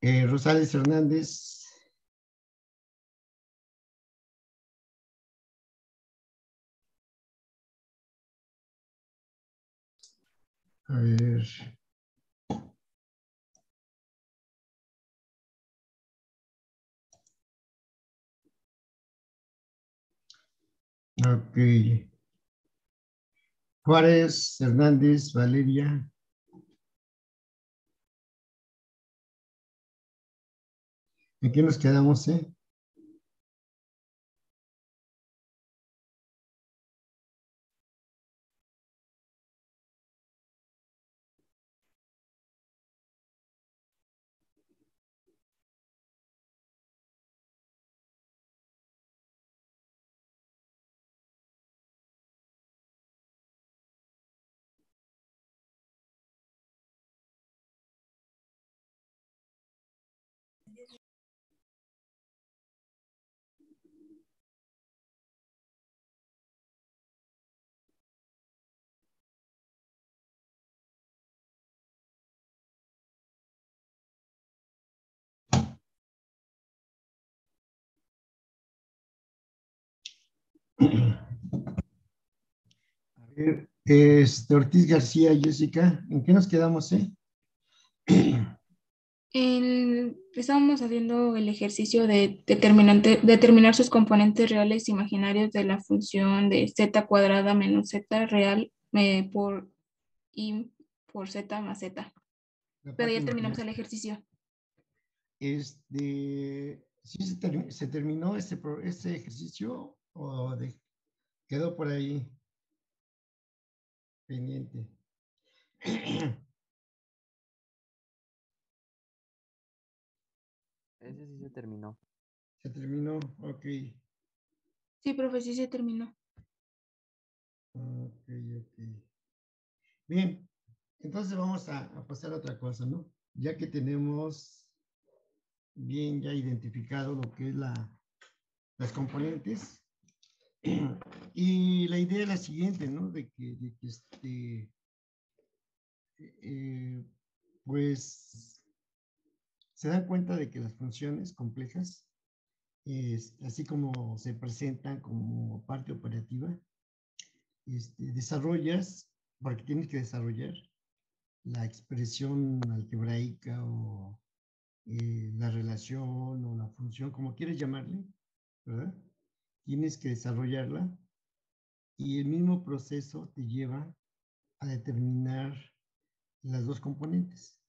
Rosales Hernández. A ver. Ok. Juárez Hernández, Valeria. ¿En qué nos quedamos, eh? A ver, Ortiz García, Jessica, ¿en qué nos quedamos, eh? Estábamos haciendo el ejercicio de determinar sus componentes reales imaginarios de la función de z cuadrada menos z real por i por z más z. La Pero parte ya terminamos imaginaria. el ejercicio. ¿Sí se terminó ese ejercicio o quedó por ahí pendiente? Ese sí se terminó. Se terminó, ok. Sí, profe, sí se terminó. Ok, ok. Bien, entonces vamos a pasar a otra cosa, ¿no? Ya que tenemos bien ya identificado lo que es las componentes. Y la idea es la siguiente, ¿no? De que eh, pues se dan cuenta de que las funciones complejas, así como se presentan como parte operativa, desarrollas, porque tienes que desarrollar la expresión algebraica o la relación o la función, como quieres llamarle, ¿verdad? Tienes que desarrollarla y el mismo proceso te lleva a determinar las dos componentes,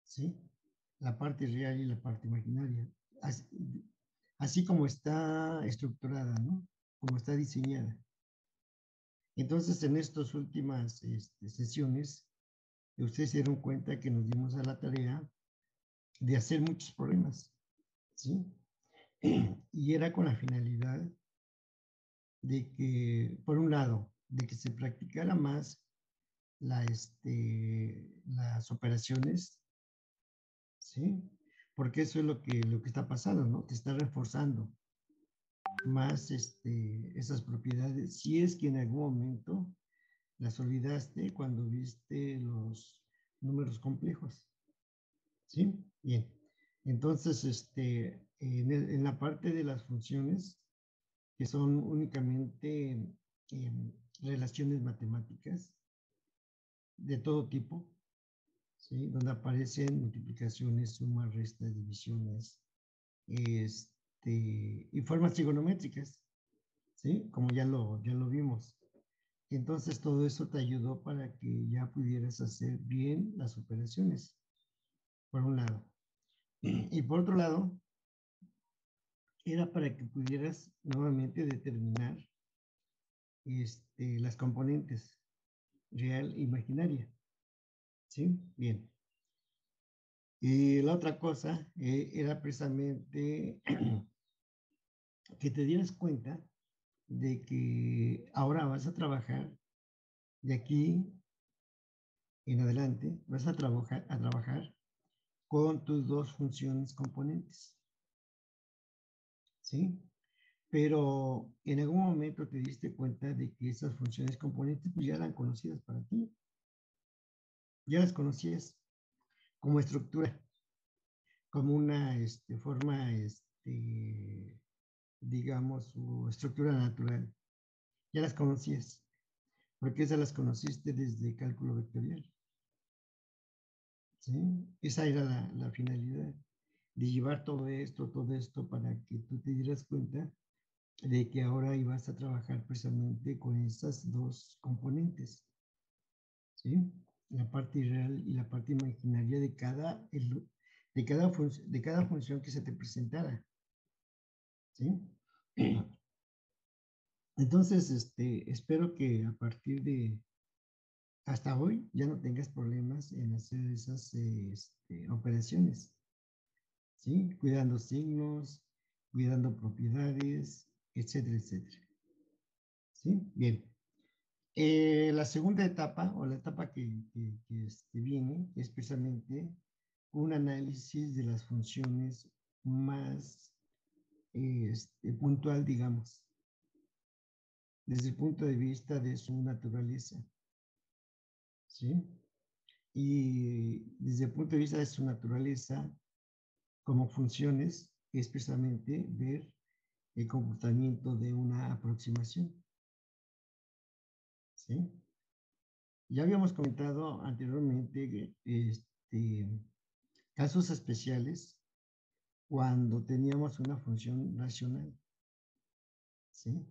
¿sí? La parte real y la parte imaginaria. Así, así como está estructurada, ¿no? Como está diseñada. Entonces, en estas últimas sesiones, ustedes se dieron cuenta que nos dimos a la tarea de hacer muchos problemas, ¿sí? Y era con la finalidad de que, por un lado, de que se practicara más las operaciones, ¿sí? Porque eso es lo que está pasando, ¿no? Te está reforzando más esas propiedades, si es que en algún momento las olvidaste cuando viste los números complejos, ¿sí? Bien. Entonces, en la parte de las funciones, que son únicamente relaciones matemáticas de todo tipo, ¿sí? Donde aparecen multiplicaciones, sumas, restas, divisiones, y formas trigonométricas, ¿sí? Como ya lo vimos. Entonces todo eso te ayudó para que ya pudieras hacer bien las operaciones, por un lado. Y por otro lado, era para que pudieras nuevamente determinar las componentes real e imaginaria. ¿Sí? Bien. Y la otra cosa era precisamente que te dieras cuenta de que ahora vas a trabajar de aquí en adelante, vas a trabajar con tus dos funciones componentes. ¿Sí? Pero en algún momento te diste cuenta de que esas funciones componentes pues ya eran conocidas para ti, ya las conocías como estructura, como una forma, digamos, su estructura natural. Ya las conocías, porque esas las conociste desde cálculo vectorial. ¿Sí? Esa era la finalidad, de llevar todo esto, para que tú te dieras cuenta de que ahora ibas a trabajar precisamente con esas dos componentes, ¿sí? La parte irreal y la parte imaginaria de cada función que se te presentara, ¿sí? Entonces, espero que a partir de hasta hoy ya no tengas problemas en hacer esas operaciones, ¿sí? Cuidando signos, cuidando propiedades, etcétera, etcétera. ¿Sí? Bien. La segunda etapa, o la etapa que viene, es precisamente un análisis de las funciones más puntual, digamos, desde el punto de vista de su naturaleza, ¿sí? Y desde el punto de vista de su naturaleza, como funciones, es precisamente ver el comportamiento de una aproximación, ¿sí? Ya habíamos comentado anteriormente que casos especiales cuando teníamos una función racional, ¿sí?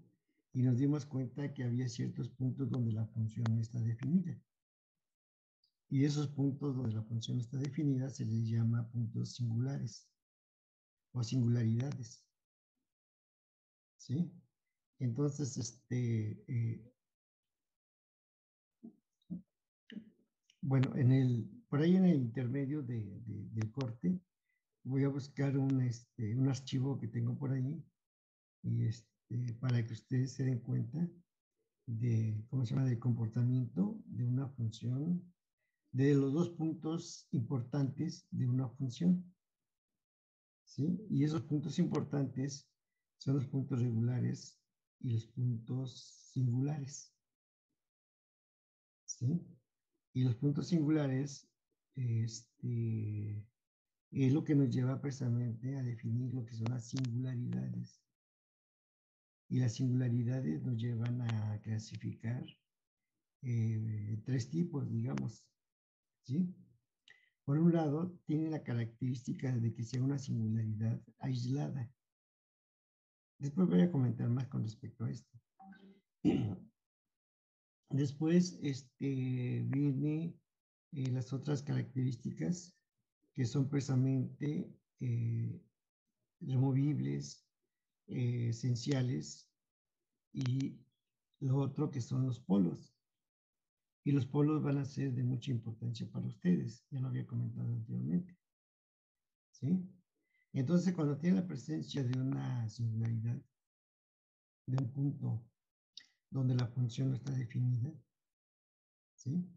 Y nos dimos cuenta que había ciertos puntos donde la función no está definida. Y esos puntos donde la función está definida se les llama puntos singulares o singularidades, ¿sí? Entonces, bueno, por ahí en el intermedio del corte, voy a buscar un archivo que tengo por ahí y para que ustedes se den cuenta de, ¿cómo se llama?, del comportamiento de una función, de los dos puntos importantes de una función, ¿sí? Y esos puntos importantes son los puntos regulares y los puntos singulares, ¿sí? Y los puntos singulares, es lo que nos lleva precisamente a definir lo que son las singularidades. Y las singularidades nos llevan a clasificar tres tipos, digamos, ¿sí? Por un lado, tiene la característica de que sea una singularidad aislada. Después voy a comentar más con respecto a esto. Después, viene las otras características que son precisamente removibles, esenciales, y lo otro que son los polos. Y los polos van a ser de mucha importancia para ustedes, ya lo había comentado anteriormente, ¿sí? Entonces, cuando tiene la presencia de una singularidad, de un punto donde la función no está definida, ¿sí?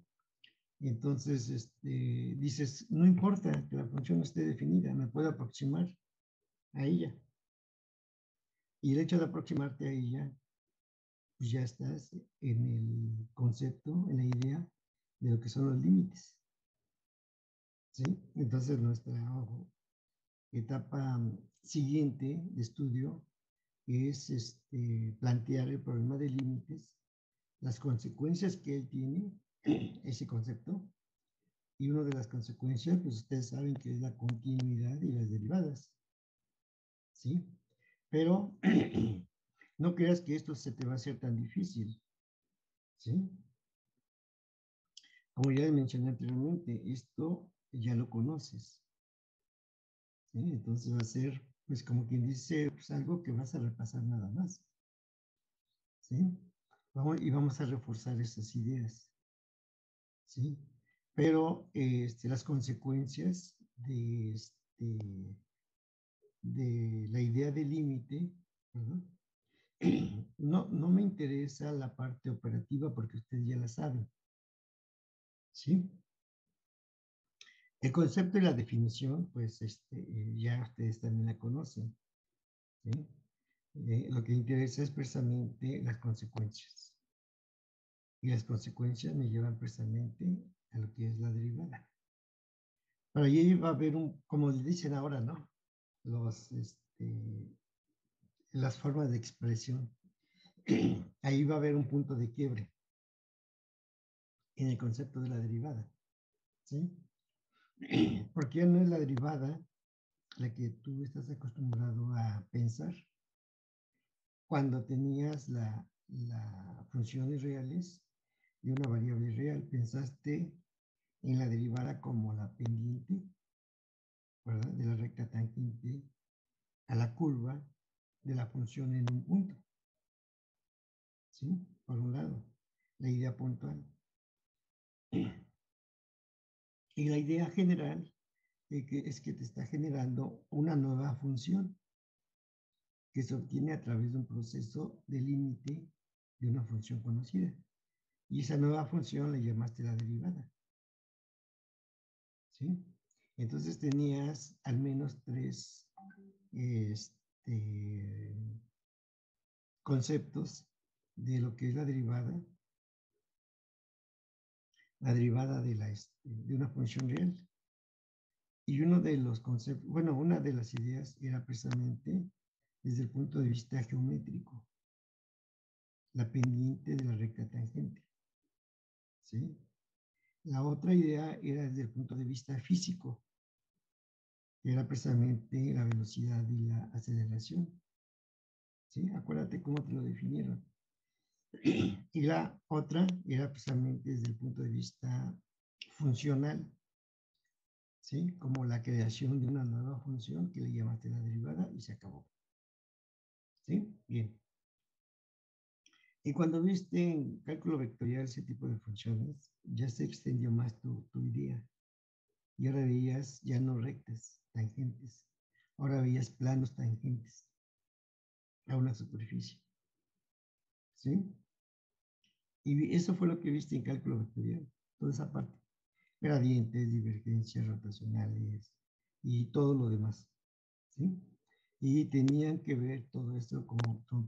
Y entonces, dices, no importa que la función no esté definida, me puedo aproximar a ella. Y el hecho de aproximarte a ella, pues ya estás en el concepto, en la idea de lo que son los límites, ¿sí? Entonces, nuestra etapa siguiente de estudio es plantear el problema de límites, las consecuencias que él tiene, ese concepto, y una de las consecuencias, pues ustedes saben que es la continuidad y las derivadas, ¿sí? Pero no creas que esto se te va a hacer tan difícil, ¿sí? Como ya mencioné anteriormente, esto ya lo conoces, ¿sí? Entonces va a ser, pues como quien dice, pues algo que vas a repasar nada más, ¿sí? Vamos a reforzar esas ideas, ¿sí? Pero las consecuencias de la idea de límite, ¿verdad? No me interesa la parte operativa porque ustedes ya la saben, ¿sí? El concepto y la definición, pues ya ustedes también la conocen, ¿sí? Lo que interesa es precisamente las consecuencias. Y las consecuencias me llevan precisamente a lo que es la derivada. Pero ahí va a haber como le dicen ahora, ¿no? Las formas de expresión. Ahí va a haber un punto de quiebre en el concepto de la derivada, ¿sí? Porque ya no es la derivada la que tú estás acostumbrado a pensar. Cuando tenías las funciones reales de una variable real, pensaste en la derivada como la pendiente, ¿verdad? De la recta tangente a la curva de la función en un punto, ¿sí? Por un lado, la idea puntual. Y la idea general es que te está generando una nueva función que se obtiene a través de un proceso de límite de una función conocida. Y esa nueva función le llamaste la derivada, ¿sí? Entonces tenías al menos tres este, conceptos de lo que es la derivada de una función real. Y uno de los conceptos, bueno, una de las ideas era precisamente desde el punto de vista geométrico, la pendiente de la recta tangente, ¿sí? La otra idea era desde el punto de vista físico, que era precisamente la velocidad y la aceleración, ¿sí? Acuérdate cómo te lo definieron. Y la otra era precisamente desde el punto de vista funcional, ¿sí? Como la creación de una nueva función que le llamaste la derivada y se acabó, ¿sí? Bien. Y cuando viste en cálculo vectorial ese tipo de funciones, ya se extendió más tu idea. Y ahora veías ya no rectas, tangentes. Ahora veías planos tangentes a una superficie, ¿sí? Y eso fue lo que viste en cálculo vectorial, toda esa parte. Gradientes, divergencias rotacionales y todo lo demás, ¿sí? Y tenían que ver todo esto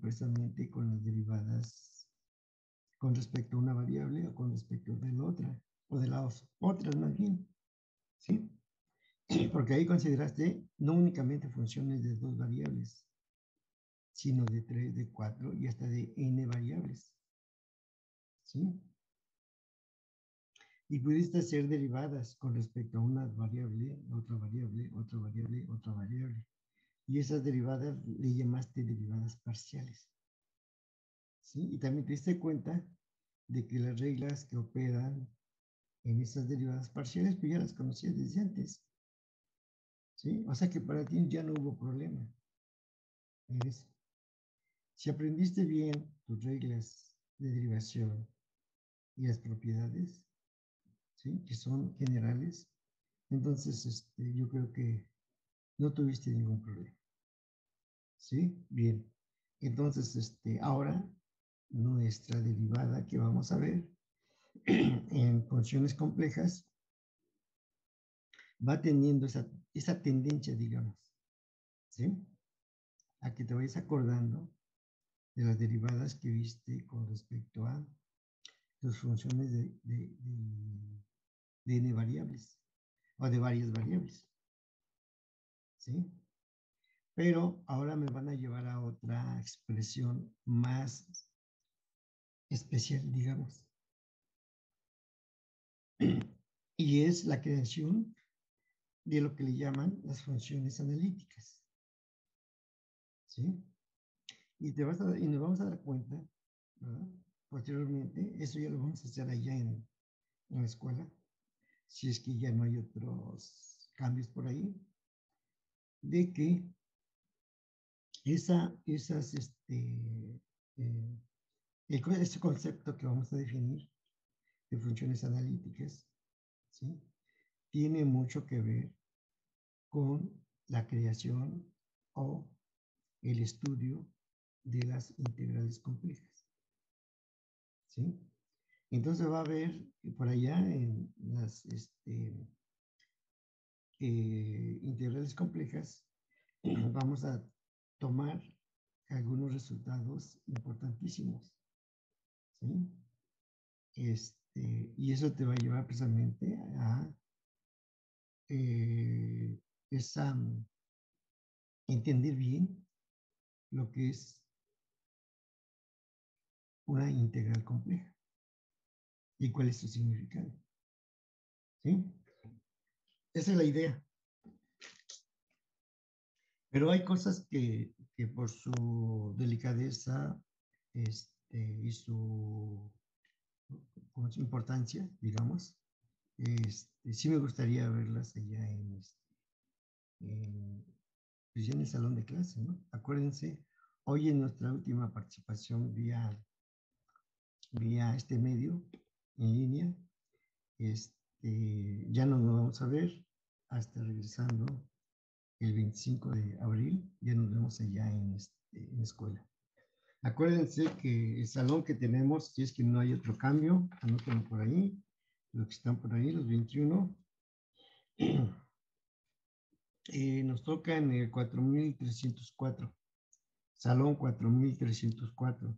precisamente con las derivadas con respecto a una variable o con respecto de la otra, o de las otras más bien, ¿sí? Porque ahí consideraste no únicamente funciones de dos variables, sino de tres, de cuatro y hasta de n variables, ¿sí? Y pudiste hacer derivadas con respecto a una variable, otra variable, otra variable, otra variable. Y esas derivadas le llamaste derivadas parciales, ¿sí? Y también te diste cuenta de que las reglas que operan en esas derivadas parciales, pues ya las conocías desde antes, ¿sí? O sea que para ti ya no hubo problema en eso. Si aprendiste bien tus reglas de derivación y las propiedades, ¿sí? Que son generales, entonces yo creo que no tuviste ningún problema, ¿sí? Bien. Entonces, ahora nuestra derivada que vamos a ver en funciones complejas va teniendo esa tendencia, digamos, ¿sí? A que te vayas acordando de las derivadas que viste con respecto a tus funciones de n variables o de varias variables, ¿sí? Pero ahora me van a llevar a otra expresión más especial, digamos, y es la creación de lo que le llaman las funciones analíticas, ¿sí? Y nos vamos a dar cuenta, ¿verdad? Posteriormente, eso ya lo vamos a hacer allá en la escuela, si es que ya no hay otros cambios por ahí, de que eh, ese concepto que vamos a definir de funciones analíticas, ¿sí? Tiene mucho que ver con la creación o el estudio de las integrales complejas, ¿sí? Entonces va a haber por allá en las integrales complejas, vamos a tomar algunos resultados importantísimos, ¿sí? Y eso te va a llevar precisamente es entender bien lo que es una integral compleja y cuál es su significado. ¿Sí? Esa es la idea. Pero hay cosas que por su delicadeza y su importancia, digamos, sí me gustaría verlas allá pues ya en el salón de clase, ¿no? Acuérdense, hoy en nuestra última participación vía este medio en línea, ya no nos vamos a ver hasta regresando el 25 de abril, ya nos vemos allá en la escuela. Acuérdense que el salón que tenemos, si es que no hay otro cambio, anótenlo por ahí, los que están por ahí, los 21, nos toca en el 4304, salón 4304.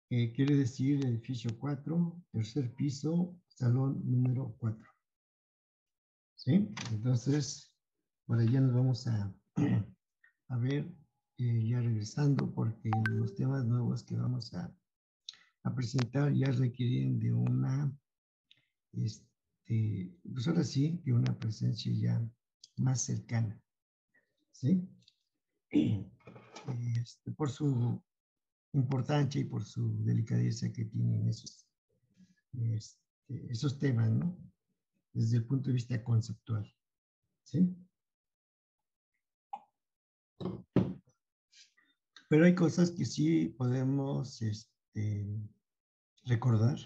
Quiere decir edificio 4, tercer piso, salón número 4. ¿Sí? Entonces, por allá nos vamos a ver ya regresando, porque los temas nuevos que vamos a presentar ya requieren de una, pues ahora sí, de una presencia ya más cercana. ¿Sí? Por su importancia y por su delicadeza que tienen esos temas, ¿no? Desde el punto de vista conceptual. ¿Sí? Pero hay cosas que sí podemos recordar,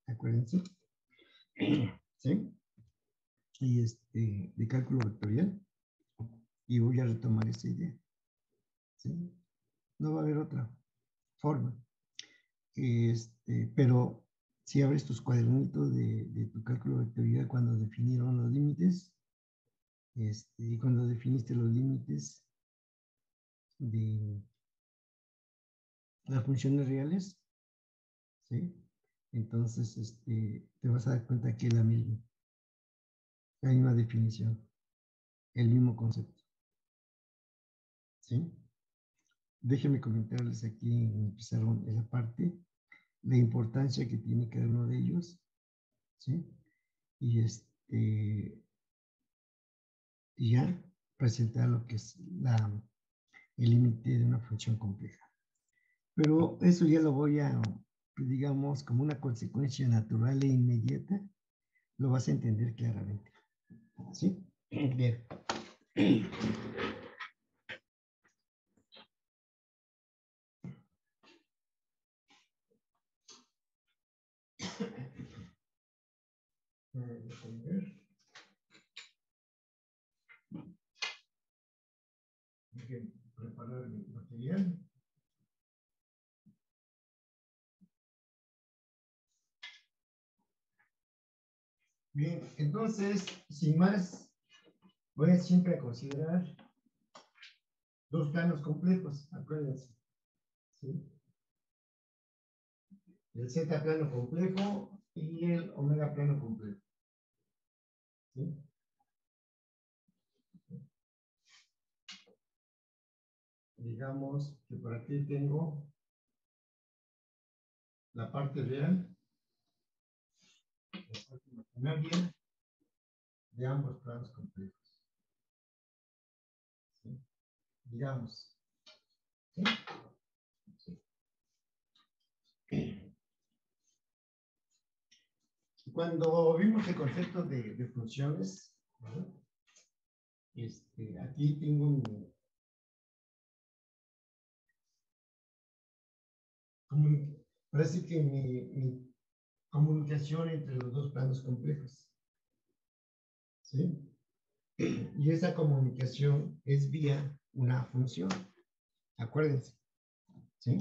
acuérdense, ¿sí? Y de cálculo vectorial, y voy a retomar esa idea, ¿sí? No va a haber otra forma. Pero si abres tus cuadernitos de tu cálculo vectorial cuando definieron los límites, y cuando definiste los límites de las funciones reales, ¿sí? Entonces, te vas a dar cuenta que es la misma definición, el mismo concepto, ¿sí? Déjenme comentarles aquí en el pizarrón esa parte, la importancia que tiene cada uno de ellos, ¿sí? Y y ya presentar lo que es el límite de una función compleja. Pero eso ya lo voy a, digamos, como una consecuencia natural e inmediata, lo vas a entender claramente. ¿Sí? Bien. Hay que preparar el material. Bien, entonces, sin más, voy siempre a considerar dos planos complejos, acuérdense. ¿Sí? El z plano complejo y el omega plano complejo. ¿Sí? Digamos que por aquí tengo la parte real, la parte imaginaria de ambos planos complejos. ¿Sí? Digamos. ¿Sí? Sí. Cuando vimos el concepto de funciones, ¿no? Aquí tengo parece que mi comunicación entre los dos planos complejos. ¿Sí? Y esa comunicación es vía una función. Acuérdense. ¿Sí?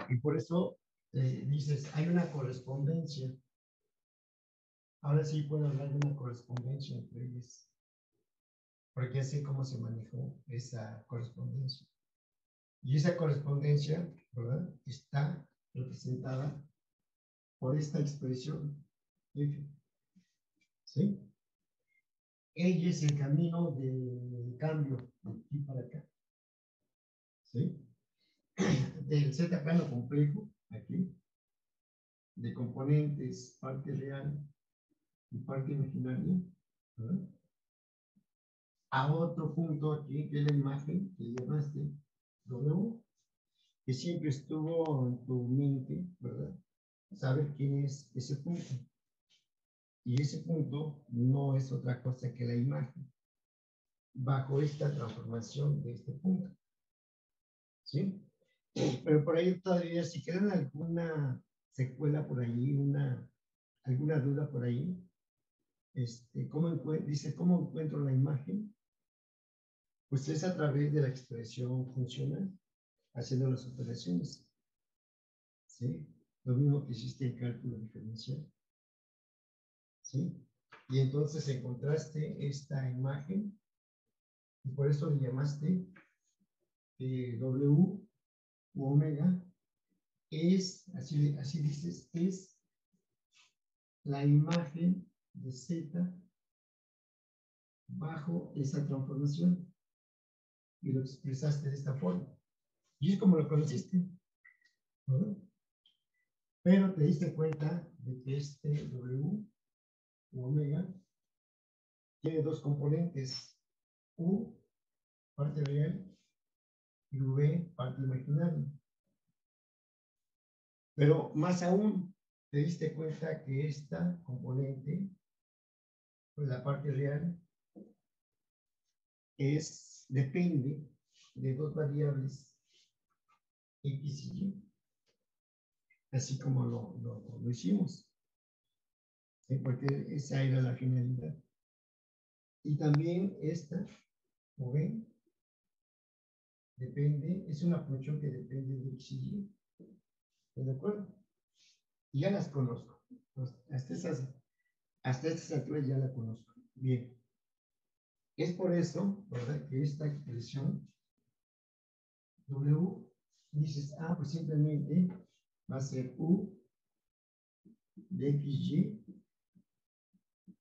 Y por eso dices, hay una correspondencia. Ahora sí puedo hablar de una correspondencia entre ellas. Porque así cómo se manejó esa correspondencia. Y esa correspondencia, ¿verdad? Está representada por esta expresión F. ¿Sí? Y es el camino de cambio de aquí para acá. ¿Sí? Del Z plano complejo, aquí, de componentes, parte real y parte imaginaria, ¿verdad? A otro punto aquí, que es la imagen que llamaste W, que siempre estuvo en tu mente, ¿verdad? Saber quién es ese punto. Y ese punto no es otra cosa que la imagen, bajo esta transformación de este punto. ¿Sí? Pero por ahí todavía, si quedan alguna secuela por ahí, alguna duda por ahí, dice, ¿cómo encuentro la imagen? Pues es a través de la expresión funcional, haciendo las operaciones. ¿Sí? Lo mismo que hiciste en cálculo diferencial. ¿Sí? Y entonces encontraste esta imagen y por eso le llamaste W u omega, así dices, es la imagen de Z bajo esa transformación y lo expresaste de esta forma. Y es como lo conociste, ¿no? Pero te diste cuenta de que este W u omega tiene dos componentes, U, parte real, y V, parte imaginaria. Pero más aún, te diste cuenta que esta componente, pues la parte real, depende de dos variables X y Y, así como lo hicimos, ¿sí? Porque esa era la finalidad. Y también esta, como ven, es una función que depende de X y Y. ¿De acuerdo? Y ya las conozco. Pues, hasta estas alturas ya la conozco. Bien. Es por eso, ¿verdad? Que esta expresión W, dices, pues simplemente va a ser U de XY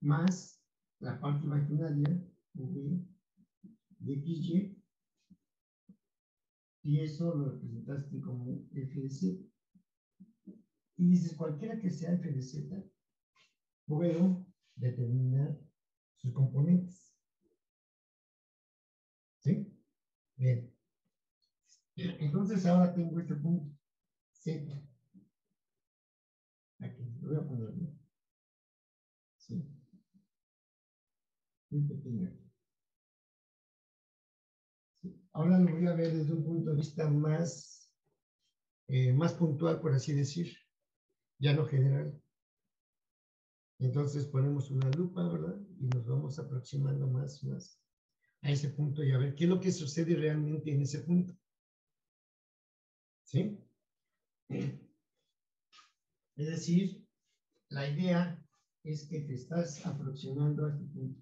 más la parte imaginaria, V de XY, y eso lo representaste como F de Z. Y dices, cualquiera que sea F de Z, puedo determinar sus componentes. ¿Sí? Bien. Entonces ahora tengo este punto Z. Aquí, lo voy a poner, ¿no? Sí. Muy pequeño. Sí. Ahora lo voy a ver desde un punto de vista más puntual, por así decir, ya no general. Entonces ponemos una lupa, ¿verdad? Y nos vamos aproximando más a ese punto y a ver qué es lo que sucede realmente en ese punto. ¿Sí? Es decir, la idea es que te estás aproximando a este punto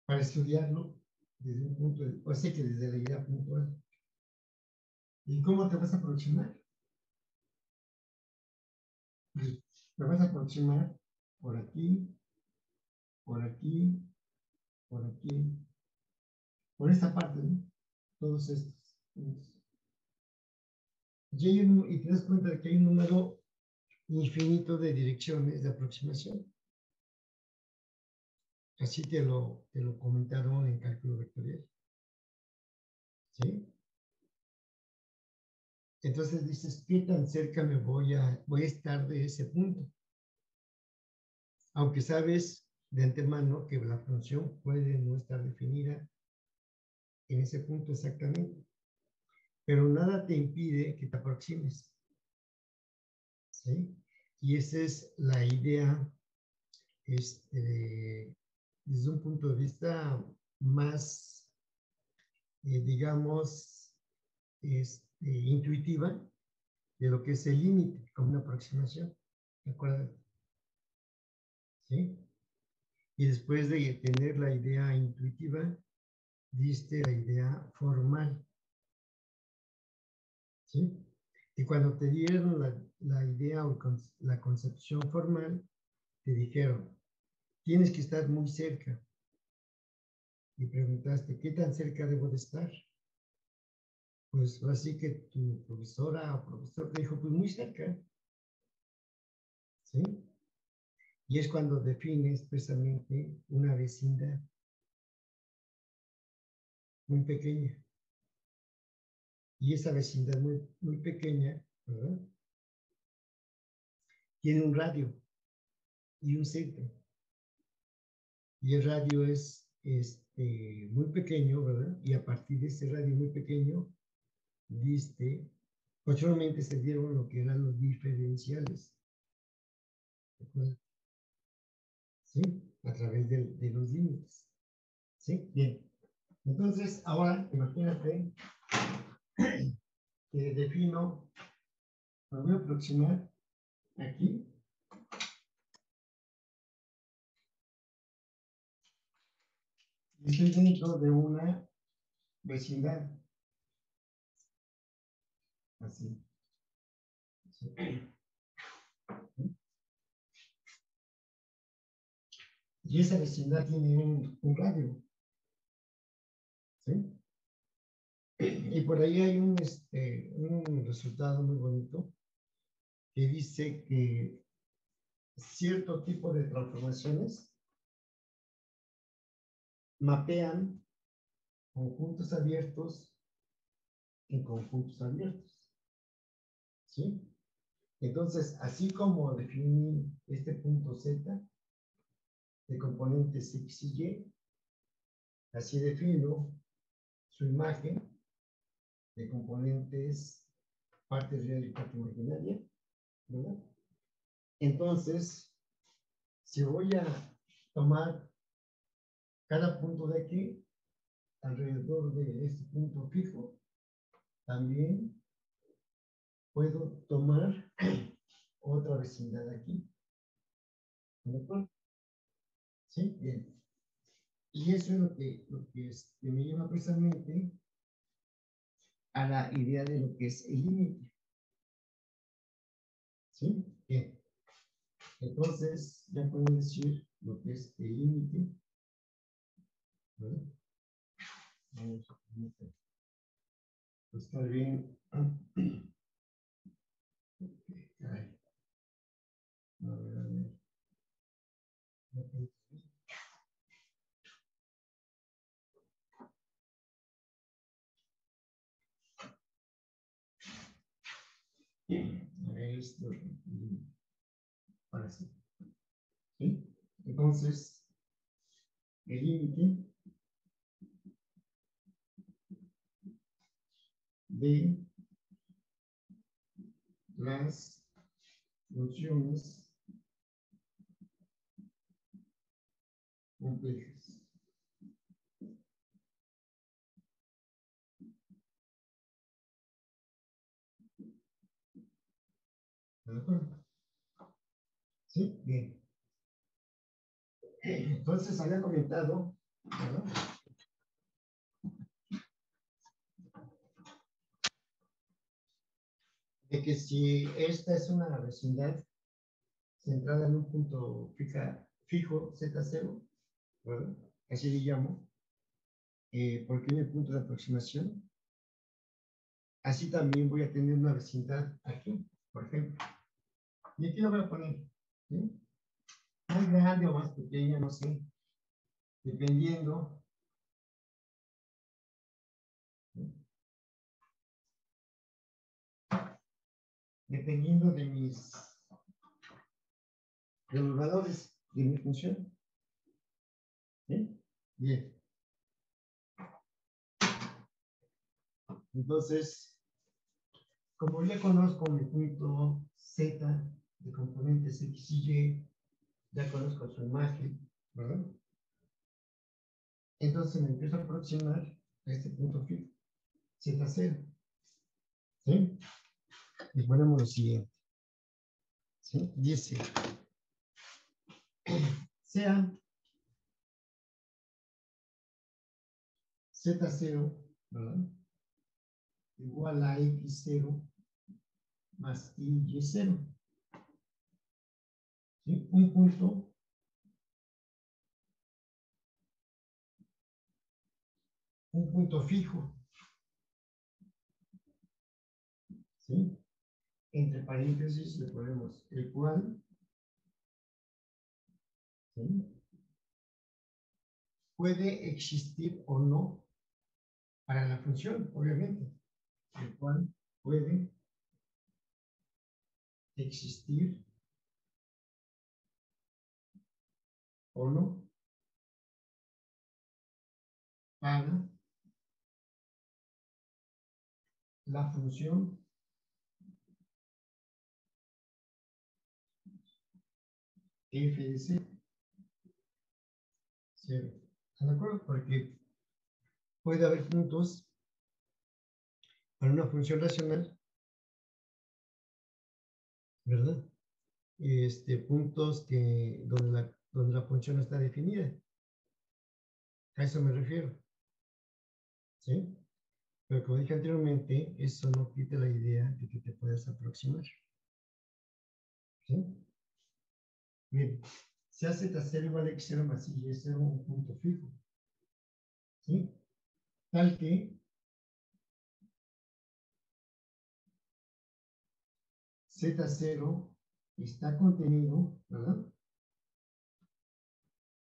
para estudiarlo desde un punto o sea que desde la idea puntual. ¿Y cómo te vas a aproximar? Pues te vas a aproximar por aquí, por aquí, por aquí, por esta parte, ¿no? Todos estos puntos. Y te das cuenta de que hay un número infinito de direcciones de aproximación. Así te lo comentaron en cálculo vectorial. ¿Sí? Entonces dices, ¿qué tan cerca voy a estar de ese punto? Aunque sabes de antemano que la función puede no estar definida en ese punto exactamente. Pero nada te impide que te aproximes. ¿Sí? Y esa es la idea, desde un punto de vista más, digamos, intuitiva de lo que es el límite, como una aproximación. ¿De acuerdo? ¿Sí? Y después de tener la idea intuitiva, diste la idea formal. ¿Sí? que cuando te dieron la idea o la concepción formal, te dijeron, tienes que estar muy cerca. Y preguntaste, ¿qué tan cerca debo de estar? Pues así que tu profesora o profesor te dijo, pues muy cerca. ¿Sí? Y es cuando defines precisamente una vecindad muy pequeña. Y esa vecindad muy, muy pequeña, ¿verdad? Tiene un radio y un centro. Y el radio es muy pequeño, ¿verdad? Y a partir de ese radio muy pequeño, posteriormente se dieron lo que eran los diferenciales. ¿De acuerdo? ¿Sí? A través de los límites. ¿Sí? Bien. Entonces, ahora, imagínate que defino, me voy a aproximar aquí. Y estoy dentro de una vecindad. Así. ¿Sí? Y esa vecindad tiene un radio. ¿Sí? Y por ahí hay un resultado muy bonito que dice que cierto tipo de transformaciones mapean conjuntos abiertos en conjuntos abiertos. ¿Sí? Entonces, así como definí este punto Z de componentes X y Y, así defino su imagen de componentes parte real y parte imaginaria, ¿verdad? Entonces, si voy a tomar cada punto de aquí, alrededor de este punto fijo, también puedo tomar otra vecindad aquí. ¿De acuerdo? ¿Sí? Bien. Y eso es lo que me lleva precisamente a la idea de lo que es el límite. ¿Sí? Bien. Entonces, ya puedo decir lo que es el límite. ¿Vale? Vamos a estar bien. Caray. A ver, a ver. A ver, esto. Ahora sí. ¿Sí? Entonces, el límite de las funciones complejas. ¿De acuerdo? ¿Sí? Bien. Entonces, había comentado, ¿verdad? De que si esta es una vecindad centrada en un punto fijo, Z0, ¿verdad? Así le llamo, porque tiene punto de aproximación. Así también voy a tener una vecindad aquí, por ejemplo. Y aquí lo voy a poner, ¿sí? Más grande o más pequeña, no sé, dependiendo, ¿sí? Dependiendo de los valores de mi función. ¿Sí? Bien. Entonces, como ya conozco mi punto Z de componentes X y Y, ya conozco su imagen, ¿verdad? Entonces me empiezo a aproximar a este punto fijo, Z0. ¿Sí? Y ponemos lo siguiente. ¿Sí? Dice, sea Z0, ¿verdad? Igual a X0 más y 0. ¿Sí? Un punto fijo. ¿Sí? Entre paréntesis le ponemos el cual, ¿sí?, puede existir o no para la función, obviamente. El cual puede existir o no para la función f de z. ¿Sí? ¿Están de acuerdo? Porque puede haber puntos para una función racional, ¿verdad? Puntos donde la función no está definida. A eso me refiero. ¿Sí? Pero como dije anteriormente, eso no quita la idea de que te puedas aproximar. ¿Sí? Bien, si a z0 igual a x0 más y0 un punto fijo. ¿Sí? Tal que z0 está contenido, ¿verdad?,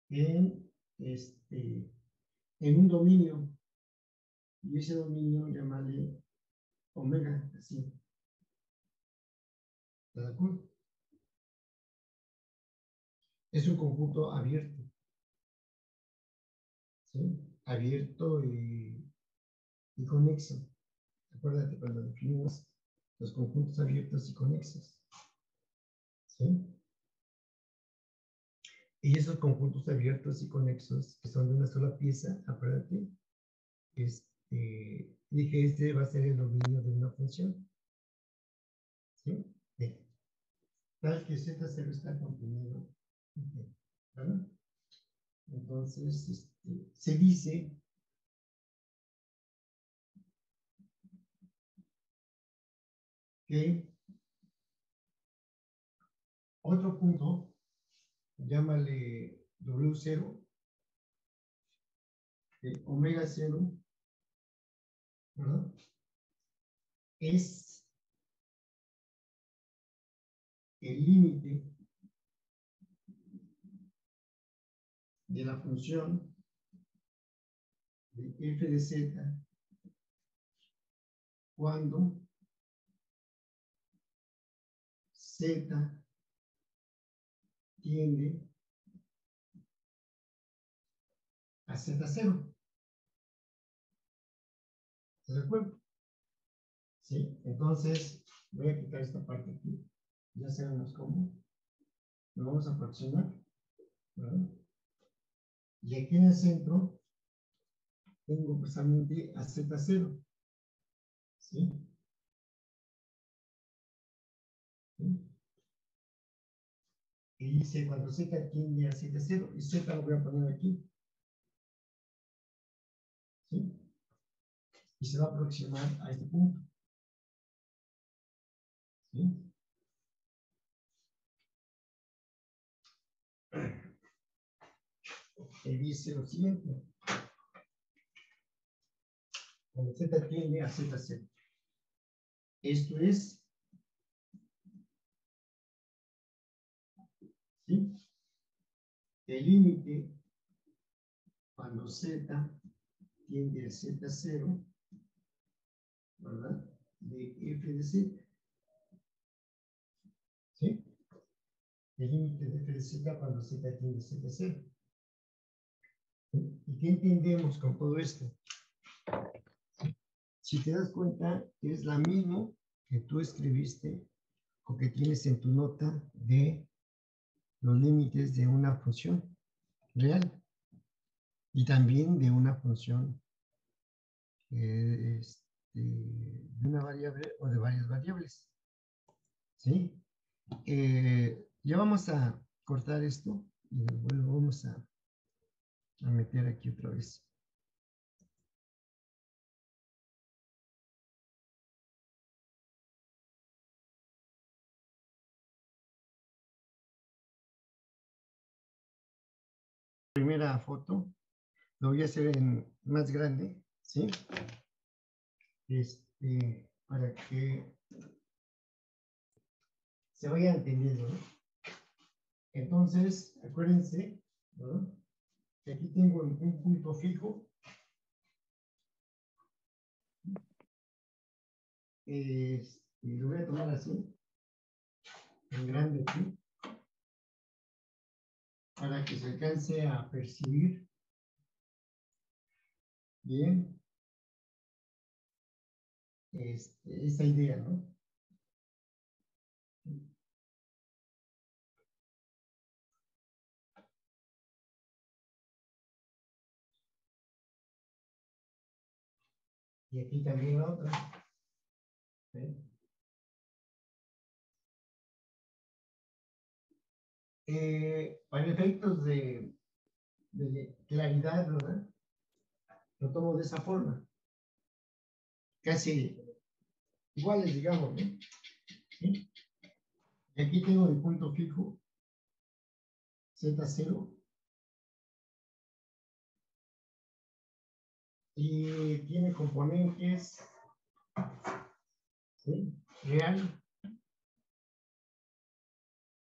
en un dominio, y ese dominio llámale omega, así. ¿Está de acuerdo? Es un conjunto abierto. ¿Sí? Abierto y conexo. Acuérdate cuando definimos los conjuntos abiertos y conexos. ¿Sí? Y esos conjuntos abiertos y conexos, que son de una sola pieza, acuérdate, dije, este va a ser el dominio de una función. ¿Sí? Bien. Tal que z0 está contenido. ¿Verdad? Entonces, se dice que otro punto, llámale W0, omega 0, ¿verdad?, es el límite de la función de f de z cuando z tiende a z0. ¿Estás de acuerdo? ¿Sí? Entonces, voy a quitar esta parte aquí. Ya sabemos cómo. Lo vamos a aproximar, ¿verdad? Y aquí en el centro tengo precisamente a z0. ¿Sí? ¿Sí? Y dice cuando z tiende a z0, y z lo voy a poner aquí. ¿Sí? Y se va a aproximar a este punto. ¿Sí? Y dice lo siguiente. Cuando z tiende a z0. Esto es, ¿sí?, el límite cuando z tiende a z0, ¿verdad?, de f de z. ¿Sí? El límite de f de z cuando z tiende a z0. ¿Sí? ¿Y qué entendemos con todo esto? ¿Sí? Si te das cuenta, es la misma que tú escribiste o que tienes en tu nota de los límites de una función real y también de una función de una variable o de varias variables. ¿Sí? Ya vamos a cortar esto y luego vamos a meter aquí otra vez. primera foto. Lo voy a hacer en más grande, ¿sí? Para que se vaya entendiendo, ¿no? Entonces, acuérdense, ¿no? Que aquí tengo un punto fijo. Lo voy a tomar así, en grande aquí, para que se alcance a percibir bien esta idea, ¿no? Y aquí también la otra. ¿Sí? Para efectos de claridad, ¿verdad? Lo tomo de esa forma. Casi iguales, digamos, ¿no? ¿Sí? Y aquí tengo el punto fijo, Z0. Y tiene componentes, ¿sí? Real,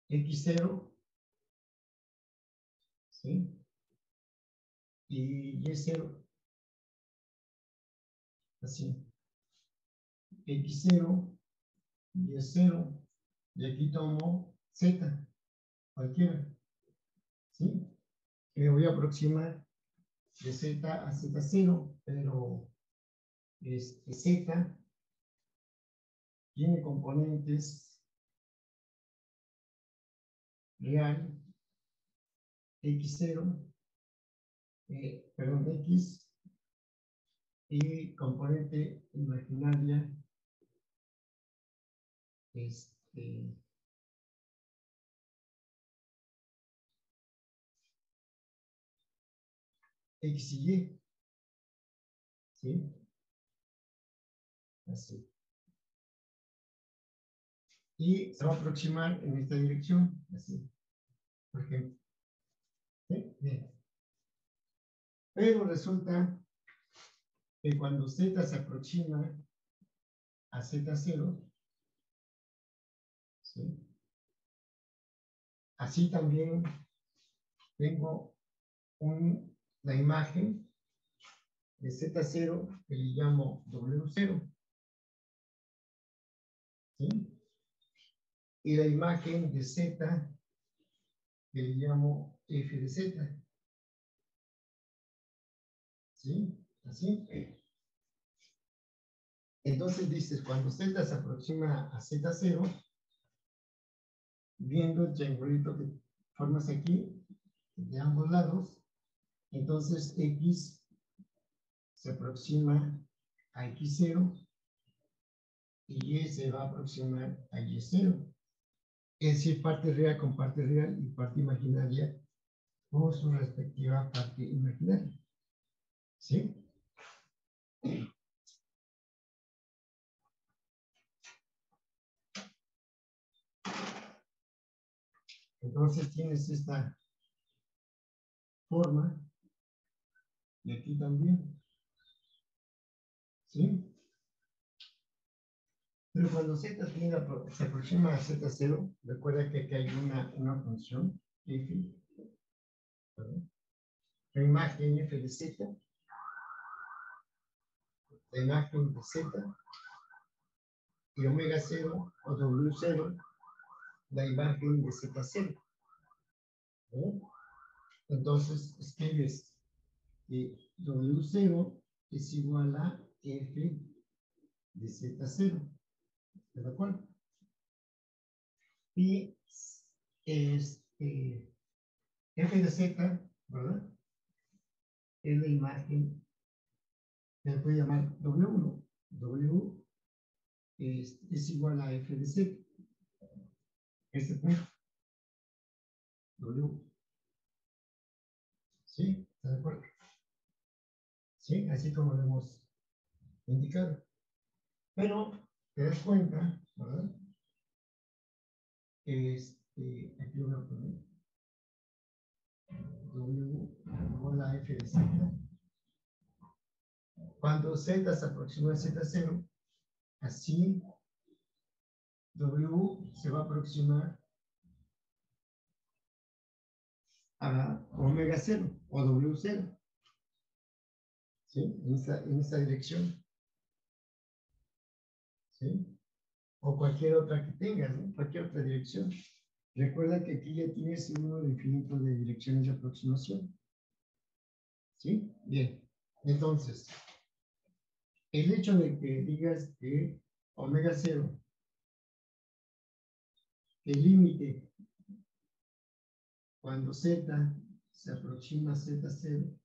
X0, ¿sí? Y Y0, así. X0, Y0, y aquí tomo Z, cualquiera, ¿sí? Me voy a aproximar de Z a Z0, pero Z tiene componentes real, X0, perdón, X, y componente imaginaria, X y Y, ¿sí? Así. Y se va a aproximar en esta dirección, así, por ejemplo. ¿Sí? Bien. Pero resulta que cuando Z se aproxima a Z0, ¿sí? Así también tengo la imagen de Z0 que le llamo W0, ¿sí? Y la imagen de Z que le llamo F de Z, ¿sí? Así. Entonces dices, cuando Z se aproxima a Z0, viendo el triangulito que formas aquí, de ambos lados, entonces X se aproxima a X0 y Y se va a aproximar a Y0. Es decir, parte real con parte real y parte imaginaria con su respectiva parte imaginaria. ¿Sí? Entonces tienes esta forma y aquí también. ¿Sí? Pero cuando Z se aproxima a Z0, recuerda que aquí hay una función F, ¿verdad? La imagen F de Z, la imagen de Z, y omega 0 o W0, la imagen de Z0. ¿No? Entonces escribes que W0 es igual a F de Z0. ¿De acuerdo? Y F de Z, ¿verdad? Es la imagen que se puede llamar W1. W es igual a F de Z. Este punto. W. ¿Sí? ¿Está de acuerdo? ¿Sí? Así como lo hemos indicado. Pero te das cuenta, ¿verdad? Aquí lo voy a poner. W igual a f de z. Cuando z se aproxima a z0, así W se va a aproximar a omega 0 o W0. ¿Sí? En esta dirección. ¿Sí? O cualquier otra que tengas, ¿no? Cualquier otra dirección. Recuerda que aquí ya tienes un número infinito de direcciones de aproximación. ¿Sí? Bien. Entonces, el hecho de que digas que omega 0, el límite cuando z se aproxima a z0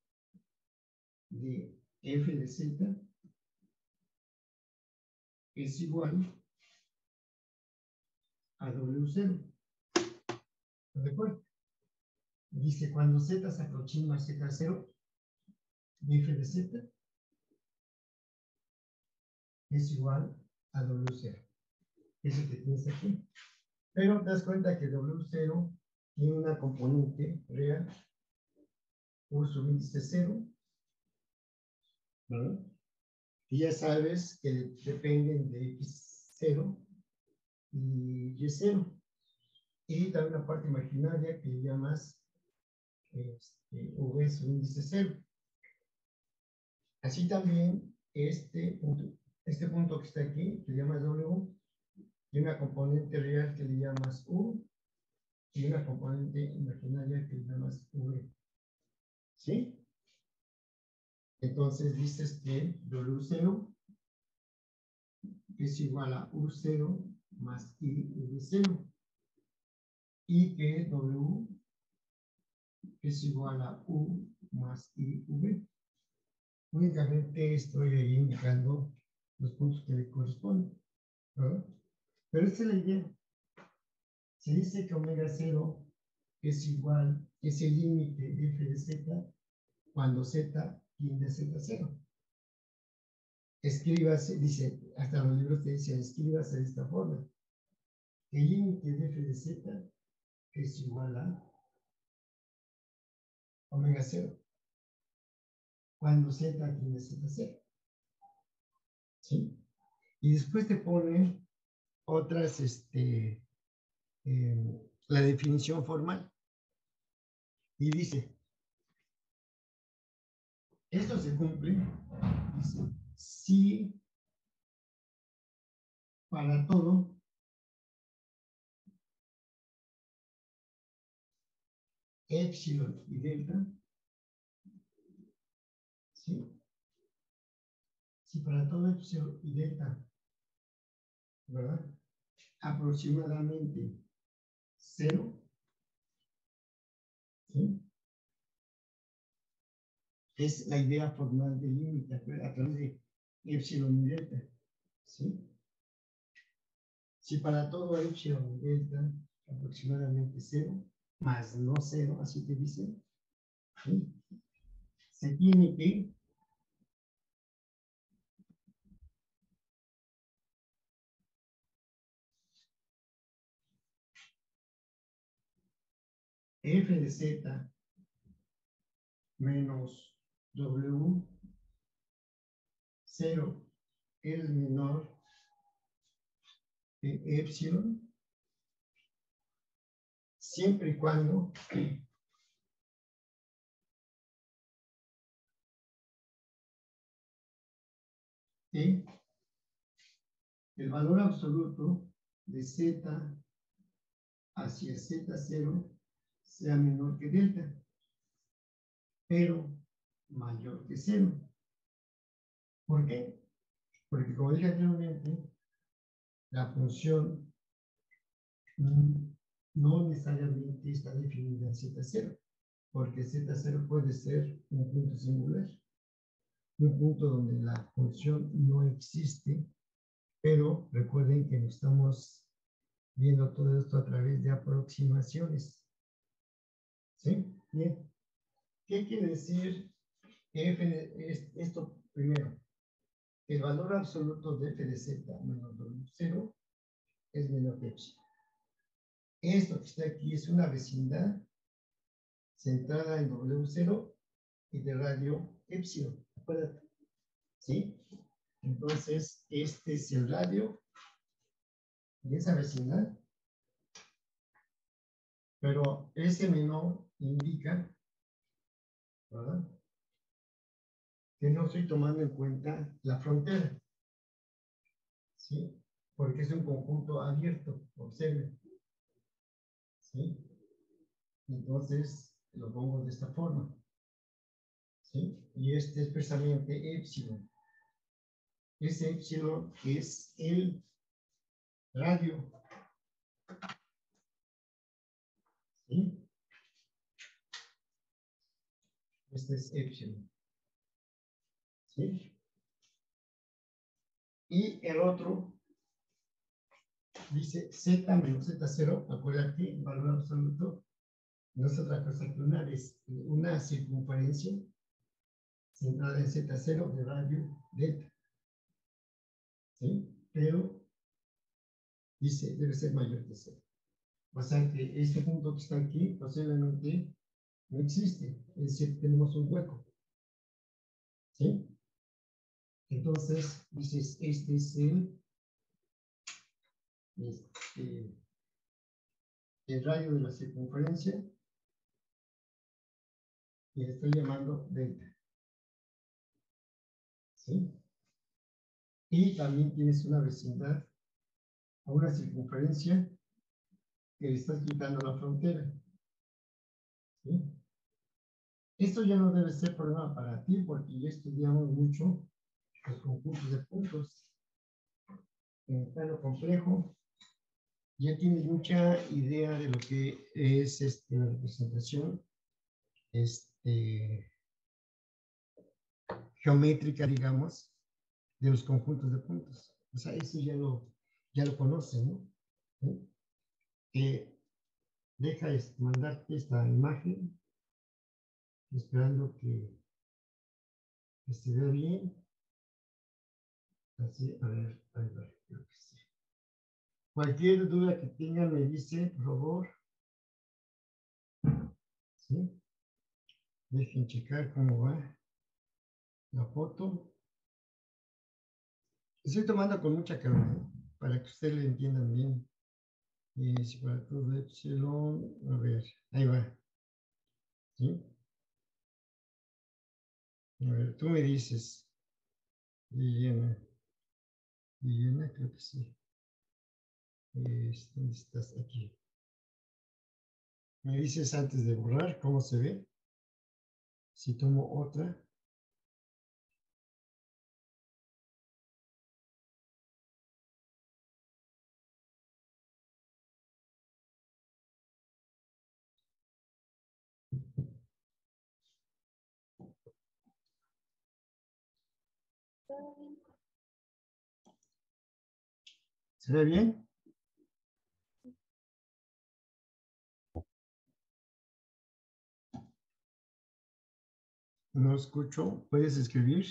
de f de z es igual a W0. ¿De acuerdo? Dice, cuando z se aproxima a z0 de f de z es igual a W0. Eso que tienes aquí. Pero te das cuenta que W0 tiene una componente real por su índice 0, ¿verdad? Y ya sabes que dependen de X0 y Y0. Y también la parte imaginaria que llamas V su índice 0. Así también este punto que está aquí, que le llamas W, tiene una componente real que le llamas U y una componente imaginaria que le llamas V. ¿Sí? Entonces dices que W0 es igual a U0 más IV0 y que W es igual a U más IV. Únicamente estoy ahí indicando los puntos que le corresponden, ¿verdad? Pero esta es la idea. Se dice que omega 0 es igual, es el límite de f de z cuando z tiende a z0. Escríbase, dice, hasta los libros te dicen, escríbase de esta forma. El límite de f de z es igual a omega 0 cuando z tiende a z0. ¿Sí? Y después te pone otras, la definición formal. Y dice, esto se cumple, dice, si para todo epsilon y delta, ¿sí? Si para todo epsilon y delta, ¿verdad? Aproximadamente 0, ¿sí? Es la idea formal del límite a través de epsilon y delta, ¿sí? Si para todo epsilon y delta aproximadamente 0, más no 0, así te dice, ¿sí? Se tiene que f de z menos w, 0 es menor que epsilon, siempre y cuando el valor absoluto de z hacia z0 sea menor que delta, pero mayor que 0. ¿Por qué? Porque como dije anteriormente, la función no necesariamente está definida en z0, porque z0 puede ser un punto singular, un punto donde la función no existe, pero recuerden que nos estamos viendo todo esto a través de aproximaciones. ¿Sí? Bien. ¿Qué quiere decir esto primero? El valor absoluto de f de z menos w0 es menor que epsilon. Esto que está aquí es una vecindad, centrada en W0 y de radio epsilon, acuérdate, ¿sí? Entonces, este es el radio de esa vecindad, pero ese menor indica, ¿verdad?, que no estoy tomando en cuenta la frontera, ¿sí? Porque es un conjunto abierto, observen, ¿sí? Entonces, lo pongo de esta forma, ¿sí? Y este es precisamente epsilon. Ese epsilon es el radio, ¿sí? Este es epsilon, ¿sí? Y el otro dice z menos z0, acuérdate, valor absoluto, no es otra cosa que una circunferencia centrada en z0 de radio delta, ¿sí? Pero dice, debe ser mayor que 0. O sea que este punto que está aquí posiblemente no existe, es decir, tenemos un hueco, ¿sí? Entonces, dices, este es el radio de la circunferencia y le estoy llamando delta, ¿sí? Y también tienes una vecindad a una circunferencia que le estás quitando la frontera, ¿sí? Esto ya no debe ser problema para ti porque ya estudiamos mucho los conjuntos de puntos en el plano complejo. Ya tienes mucha idea de lo que es la representación geométrica, digamos, de los conjuntos de puntos. O sea, eso ya lo conocen, ¿no? ¿Sí? Deja mandarte esta imagen, esperando que se vea bien. Así, a ver, creo que sí. Cualquier duda que tengan, me dice, por favor. ¿Sí? Dejen checar cómo va la foto. Estoy tomando con mucha calma, para que ustedes le entiendan bien. Si para todo epsilon, a ver, ahí va. ¿Sí? A ver, tú me dices, Liliana, creo que sí. ¿Dónde estás? Aquí. Me dices antes de borrar cómo se ve. Si tomo otra. ¿Se ve bien? No escucho. ¿Puedes escribir?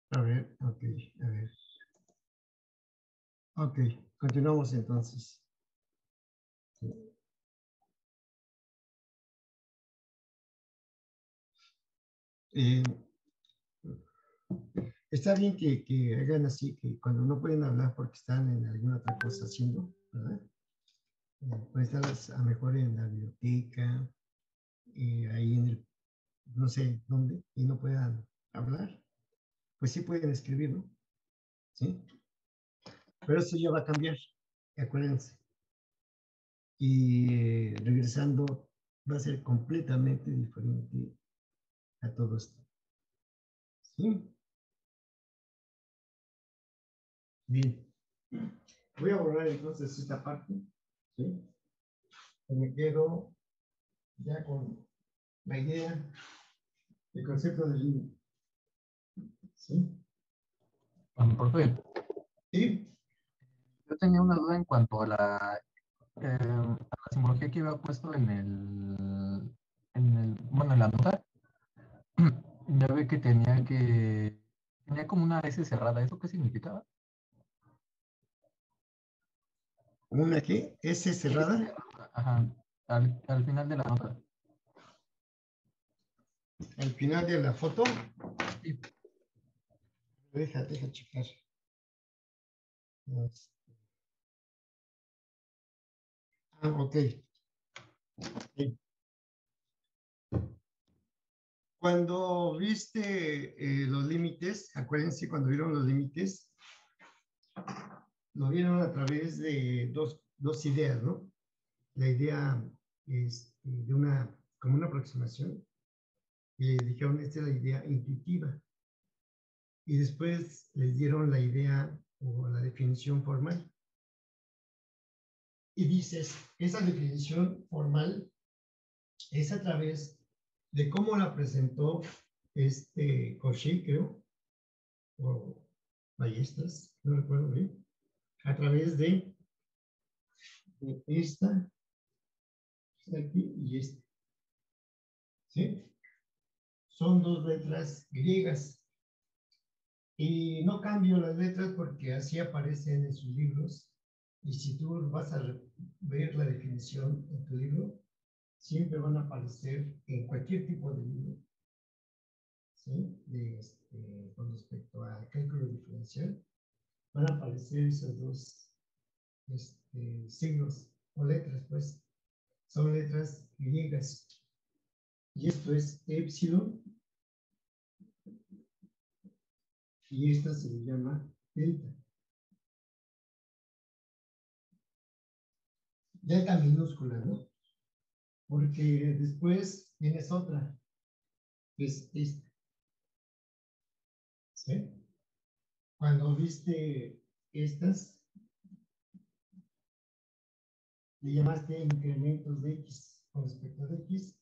A ver, ok, a ver. Ok, continuamos entonces. Eh, Está bien que hagan así, que cuando no pueden hablar porque están en alguna otra cosa haciendo, ¿verdad? Pueden estar a lo mejor en la biblioteca, ahí en el, no sé dónde, y no puedan hablar, pues sí pueden escribir, ¿no? ¿Sí? Pero eso ya va a cambiar, acuérdense. Y regresando, va a ser completamente diferente a todo esto. ¿Sí? Bien. Voy a borrar entonces esta parte, ¿sí? Y me quedo ya con la idea, el concepto del límite. ¿Sí? Profe, ¿Sí? yo tenía una duda en cuanto a la simbología que había puesto bueno, en la nota. Ya ve que tenía como una S cerrada. ¿Eso qué significaba? ¿Una qué? ¿S cerrada? Ajá, al final de la nota. Al final de la foto. Sí. Deja checar. Ok. Sí. Cuando viste los límites, acuérdense, cuando vieron los límites, lo vieron a través de dos ideas, ¿no? La idea de como una aproximación, y dijeron, esta es la idea intuitiva. Y después les dieron la idea o la definición formal. Y dices, esa definición formal es a través de cómo la presentó Cauchy, creo, o Ballestas, no recuerdo bien, a través de esta aquí y esta. ¿Sí? Son dos letras griegas. Y no cambio las letras porque así aparecen en sus libros. Y si tú vas a ver la definición en tu libro, siempre van a aparecer en cualquier tipo de libro, ¿sí? Con respecto al cálculo diferencial, van a aparecer esos dos signos o letras, pues. Son letras griegas. Y esto es epsilon. Y esta se le llama delta. Delta minúscula, ¿no? Porque después tienes otra, que es esta. ¿Sí? Cuando viste estas, le llamaste incrementos de X con respecto de X,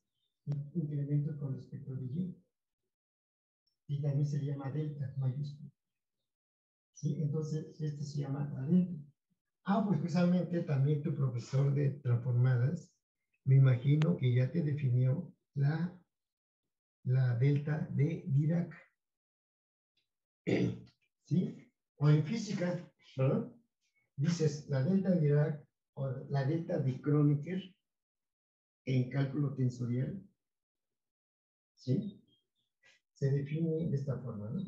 y incrementos con respecto de Y. Y también se le llama delta mayúscula. ¿Sí? Entonces, esto se llama la delta. Pues precisamente también tu profesor de transformadas, me imagino que ya te definió la delta de Dirac. ¿Sí? O en física, ¿verdad? Dices la delta de Dirac o la delta de Kronecker en cálculo tensorial, ¿sí? Se define de esta forma, ¿no?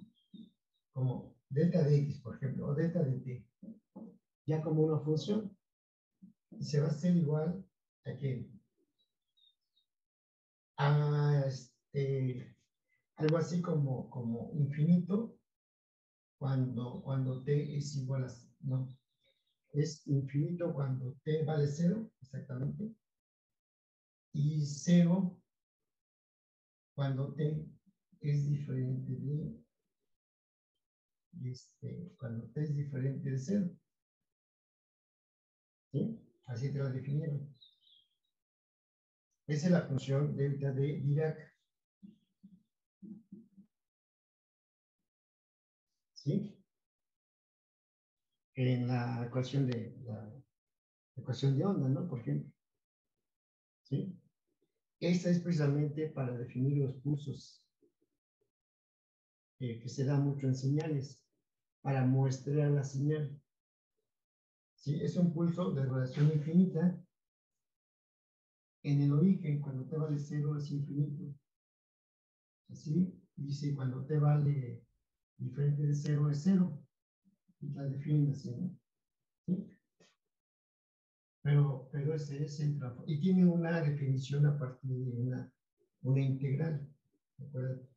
Como delta de X, por ejemplo, o delta de T, ya como una función, y se va a hacer igual a que a algo así como infinito cuando t es igual a, no, es infinito cuando t vale 0, exactamente, y 0 cuando t es diferente cuando t es diferente de 0. ¿Sí? Así te lo definieron. Esa es la función delta de Dirac. ¿Sí? En la ecuación de onda, ¿no? Por ejemplo. ¿Sí? Esta es precisamente para definir los pulsos que se da mucho en señales, para muestrear la señal. ¿Sí? Es un pulso de relación infinita. En el origen, cuando t vale 0 es infinito. Así, dice cuando t vale diferente de 0 es 0. Y la definen así, ¿no? ¿Sí? Pero ese es el trabajo. Y tiene una definición a partir de una integral. ¿De acuerdo?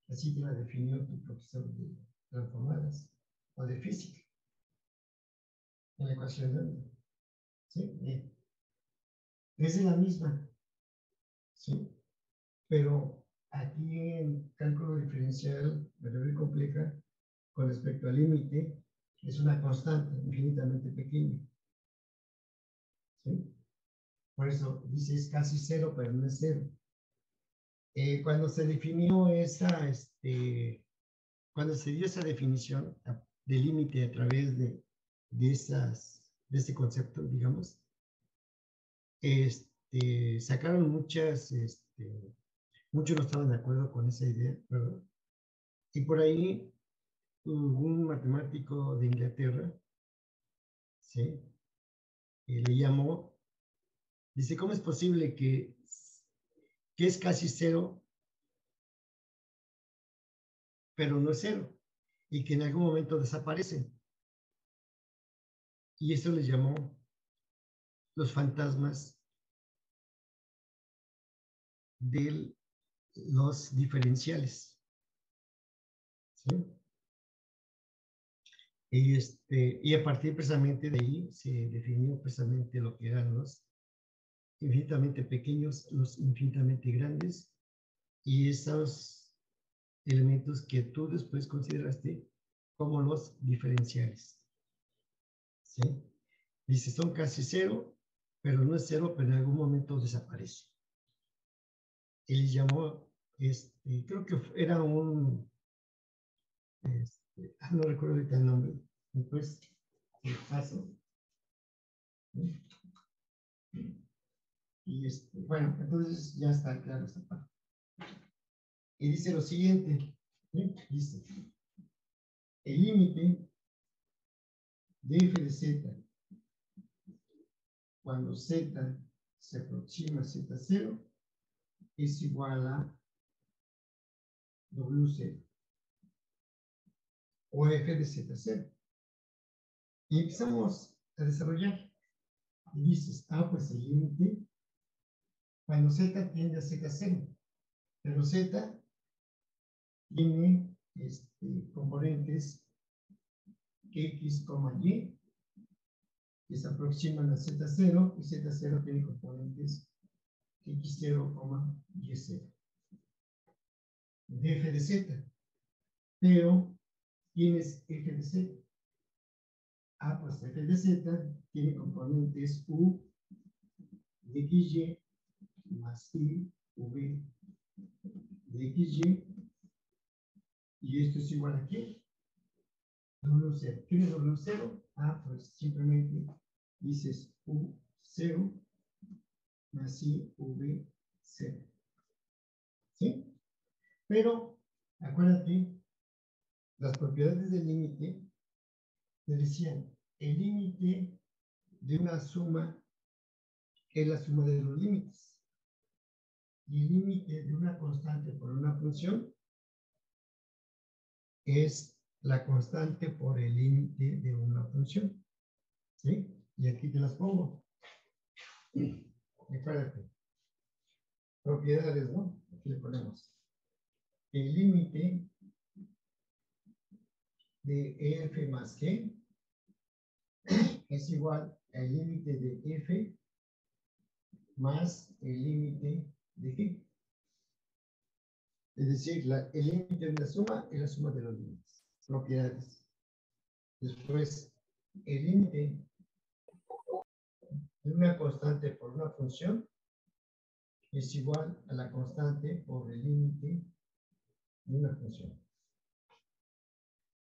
Así te la definió tu profesor de transformadas o de física en la ecuación de onda. ¿Sí? Bien. Es la misma. ¿Sí? Pero aquí en cálculo diferencial, variable compleja, con respecto al límite, es una constante infinitamente pequeña. ¿Sí? Por eso dice es casi 0, pero no es 0. Cuando se definió cuando se dio esa definición de límite a través de ese concepto, digamos, sacaron muchos no estaban de acuerdo con esa idea, ¿verdad? Y por ahí un matemático de Inglaterra, ¿sí? Y le llamó, dice, ¿cómo es posible que es casi cero, pero no es cero? Y que en algún momento desaparece. Y eso le llamó los fantasmas de los diferenciales. ¿Sí? Y a partir precisamente de ahí se definió precisamente lo que eran los infinitamente pequeños, los infinitamente grandes, y esos elementos que tú después consideraste como los diferenciales. ¿Sí? Dice, son casi cero, pero no es cero, pero en algún momento desaparece. Él llamó, creo que era un, no recuerdo ahorita el nombre, después el paso. Y bueno, entonces ya está claro esta parte. Y dice lo siguiente, ¿sí? Dice, el límite de f de z, cuando z se aproxima a z0, es igual a w0, o f de z0. Y empezamos a desarrollar. Y dices, pues el límite, cuando z tiende a z0, pero z tiene componentes x, y, que se aproximan a z0, y z0 tiene componentes x0, y0 de f de z, pero tienes f de z. Pues f de z tiene componentes u de xy más i v de xy, y esto es igual a ¿qué? W0. ¿Qué es W0? Pues simplemente dices U0 más I V0. ¿Sí? Pero, acuérdate, las propiedades del límite te decían, el límite de una suma es la suma de los límites. Y el límite de una constante por una función es la constante por el límite de una función. ¿Sí? Y aquí te las pongo. Acuérdate. Propiedades, ¿no? Aquí le ponemos. El límite de f más g es igual al límite de f más el límite de g. Es decir, el límite de una suma es la suma de los límites. Propiedades. Después, el límite de una constante por una función es igual a la constante por el límite de una función.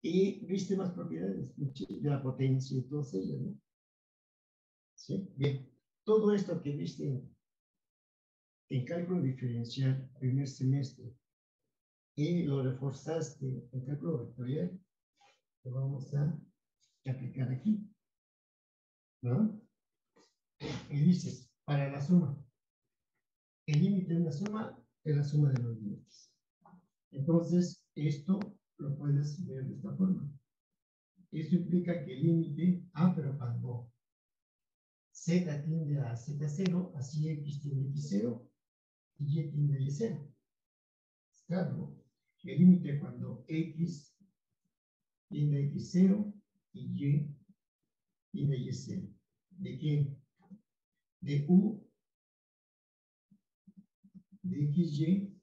Y viste más propiedades de la potencia y todas ellas, ¿no? ¿Sí? Bien. Todo esto que viste en cálculo diferencial primer semestre y lo reforzaste en cálculo vectorial, lo vamos a aplicar aquí, ¿no? Y dices, para la suma, el límite de una suma es la suma de los límites. Entonces, esto lo puedes ver de esta forma. Esto implica que el límite, pero cuando z tiende a z0, así x tiende a x0 y y tiende a y0. Claro, ¿no? El límite cuando x tiende a x0 y y tiende a y0. ¿De qué? De u de xy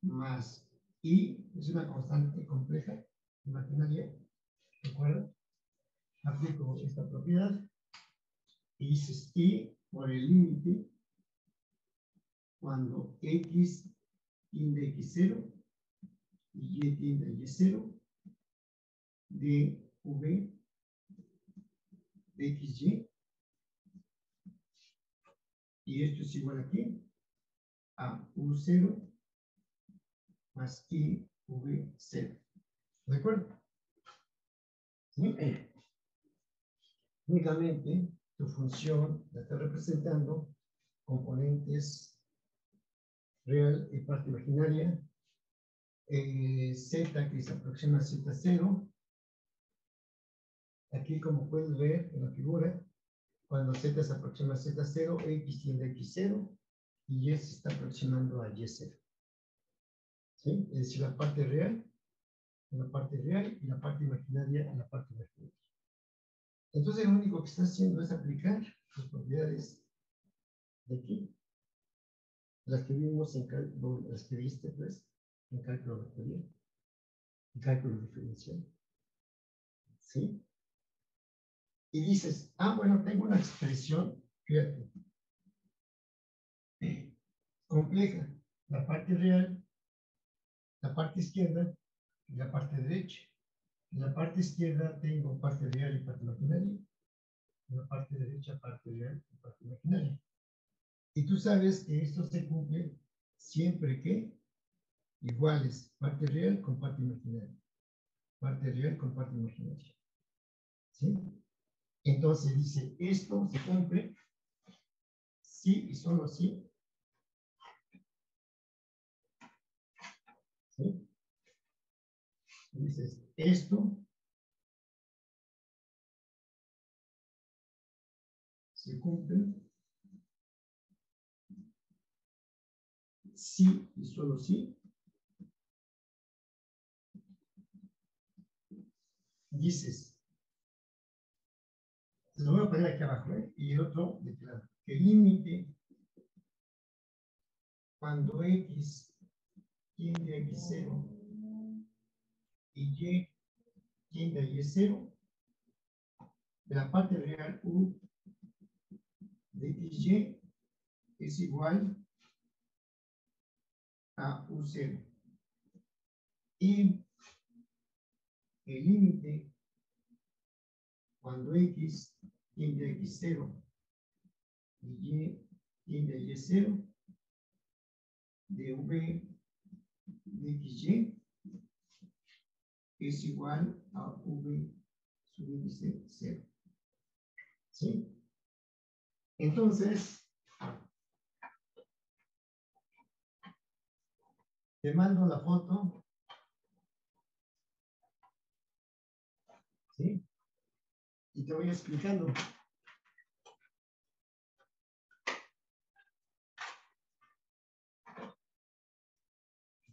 más i, es una constante compleja, imaginaria, ¿de acuerdo? Aplico esta propiedad y dices i por el límite cuando x tiende a x0 y y tiende a y0 de v de xy, y esto es igual aquí a u0 más i v0. ¿De acuerdo? ¿Sí? Únicamente tu función la está representando componentes real y parte imaginaria, z que se aproxima a z0. Aquí, como puedes ver en la figura, cuando z se aproxima a z0, x tiende a x0 y y se está aproximando a y0. ¿Sí? Es decir, la parte real y la parte imaginaria en la parte imaginaria. Entonces, lo único que está haciendo es aplicar las propiedades de aquí, las que vimos en cálculo, las que viste, pues, en cálculo vectorial, en cálculo diferencial. ¿Sí? Y dices, bueno, tengo una expresión, fíjate, compleja, la parte real, la parte izquierda y la parte derecha. En la parte izquierda tengo parte real y parte imaginaria. En la parte derecha, parte real y parte imaginaria. Y tú sabes que esto se cumple siempre que iguales, parte real con parte imaginaria. Parte real con parte imaginaria. ¿Sí? Entonces dice, esto se cumple sí y solo sí. ¿Sí? Dices, esto se cumple sí y solo sí. Dices, lo voy a poner aquí abajo, y el otro declaro que el límite cuando x tiende a x0 y y tiende a y0 de la parte real u de y es igual a u0. Y el límite cuando x tiende a x0 y y tiende a y0 de v de xy es igual a v sub índice 0. ¿Sí? Entonces, te mando la foto, ¿sí? Y te voy explicando.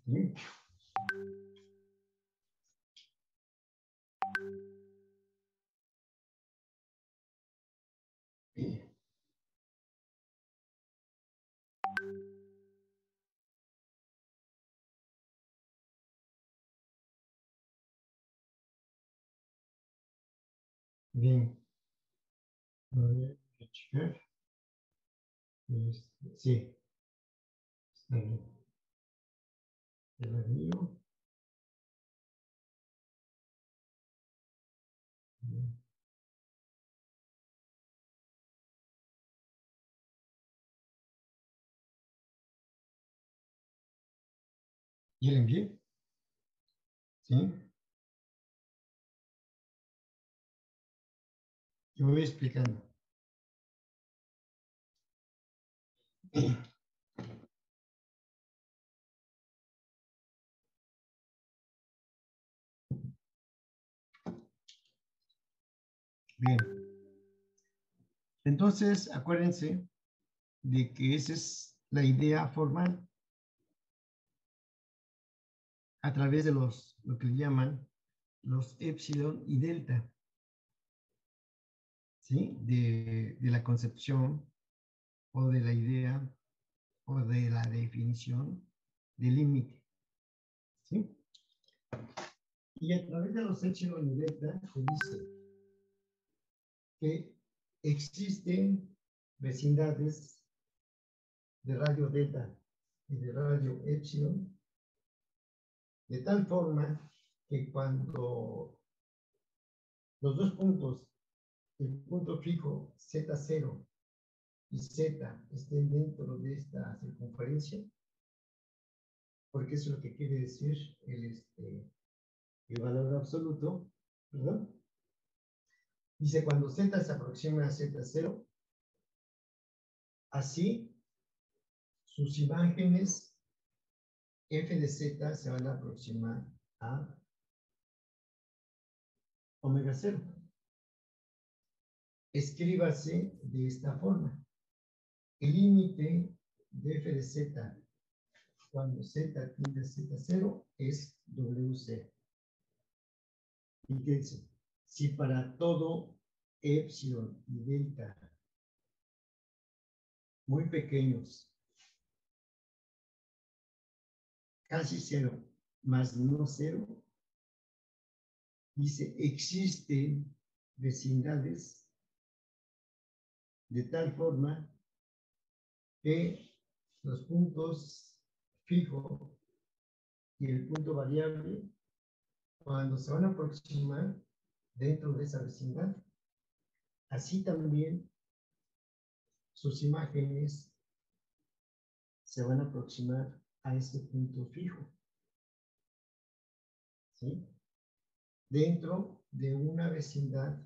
¿Sí? Bien. Voy a checar. Sí, está bien. Te la envío. Bien. ¿Ya la envié? ¿Sí? Te voy explicando. Bien. Entonces, acuérdense de que esa es la idea formal a través de lo que le llaman los epsilon y delta, ¿sí? De la concepción o de la idea o de la definición del límite, ¿sí? Y a través de los epsilon y delta se dice que existen vecindades de radio delta y de radio epsilon, de tal forma que cuando los dos puntos, el punto fijo Z0 y Z estén dentro de esta circunferencia, porque eso es lo que quiere decir el valor absoluto, ¿verdad? Dice, cuando z se aproxima a z0, así sus imágenes f de z se van a aproximar a omega 0. Escríbase de esta forma. El límite de f de z cuando z tiende a z0 es w0. ¿Y qué dice? Si para todo epsilon y delta muy pequeños, casi cero, más no cero, dice, existen vecindades de tal forma que los puntos fijos y el punto variable, cuando se van a aproximar dentro de esa vecindad, así también sus imágenes se van a aproximar a ese punto fijo, ¿sí? Dentro de una vecindad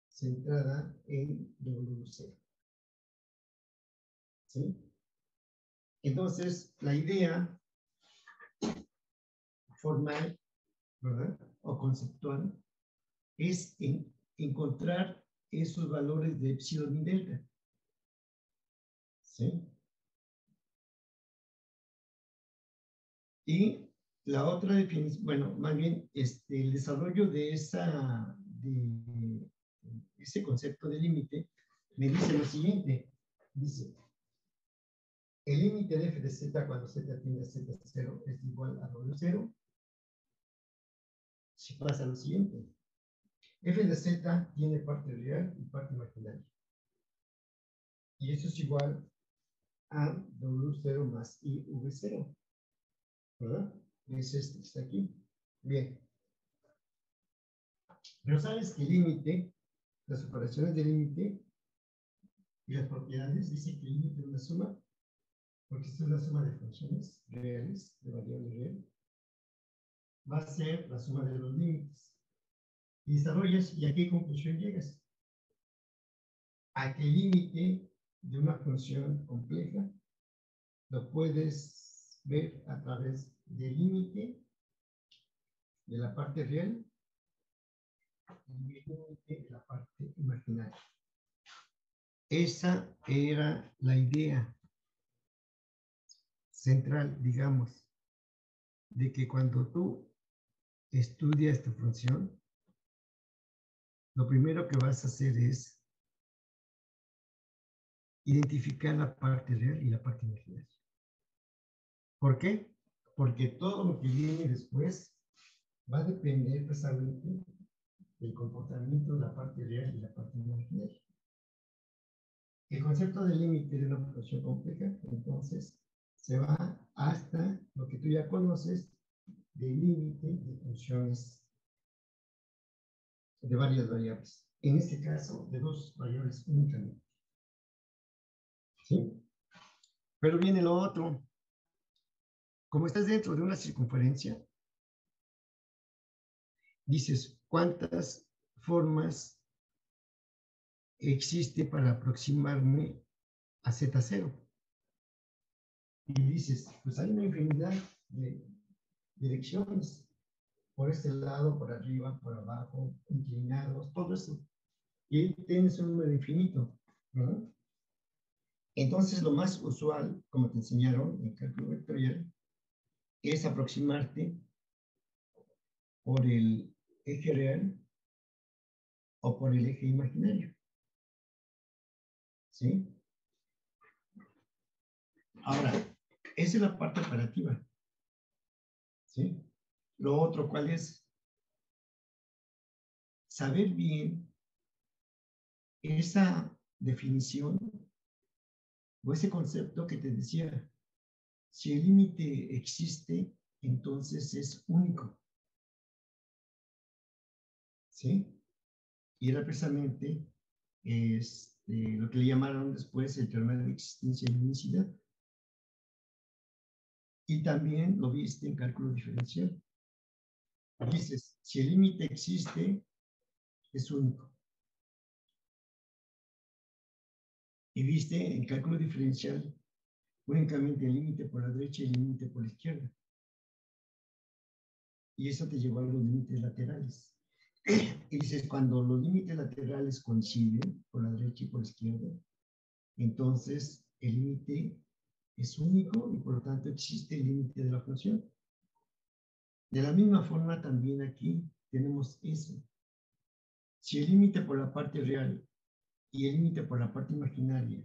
centrada en W0, ¿sí? Entonces, la idea formal, ¿verdad? O conceptual, es encontrar esos valores de epsilon y delta, ¿sí? Y la otra definición, bueno, más bien, el desarrollo de ese concepto de límite me dice lo siguiente, dice, el límite de f de z cuando z tiende a z0 es igual a w0, si pasa lo siguiente, f de z tiene parte real y parte imaginaria, y eso es igual a w0 más i v0, ¿verdad? Es este que está aquí. Bien. Pero sabes que el límite, las operaciones de límite y las propiedades dicen que el límite es una suma, porque esto es la suma de funciones reales, de variable real, va a ser la suma de los límites. Y desarrollas, ¿y a qué conclusión llegas? A que el límite de una función compleja lo puedes ver a través del límite de la parte real y el límite de la parte imaginaria. Esa era la idea central, digamos, de que cuando tú estudias tu función, lo primero que vas a hacer es identificar la parte real y la parte imaginaria. ¿Por qué? Porque todo lo que viene después va a depender precisamente del comportamiento de la parte real y la parte imaginaria. El concepto de límite de una función compleja, entonces, se va hasta lo que tú ya conoces del límite de funciones de varias variables. En este caso, de dos variables únicamente. ¿Sí? Pero viene lo otro. Como estás dentro de una circunferencia, dices, ¿cuántas formas existe para aproximarme a Z0? Y dices, pues hay una infinidad de direcciones. Por este lado, por arriba, por abajo, inclinados, todo eso. Y ahí tienes un número infinito, ¿no? Entonces, lo más usual, como te enseñaron en cálculo vectorial, es aproximarte por el eje real o por el eje imaginario. ¿Sí? Ahora, esa es la parte operativa. ¿Sí? Lo otro, ¿cuál es? Saber bien esa definición o ese concepto que te decía, si el límite existe, entonces es único. ¿Sí? Y era precisamente lo que le llamaron después el teorema de existencia y unicidad. Y también lo viste en cálculo diferencial. dices, si el límite existe, es único. Y viste, en cálculo diferencial, únicamente el límite por la derecha y el límite por la izquierda. Y eso te llevó a los límites laterales. Y dices, cuando los límites laterales coinciden por la derecha y por la izquierda, entonces el límite es único y por lo tanto existe el límite de la función. De la misma forma también aquí tenemos eso. Si el límite por la parte real y el límite por la parte imaginaria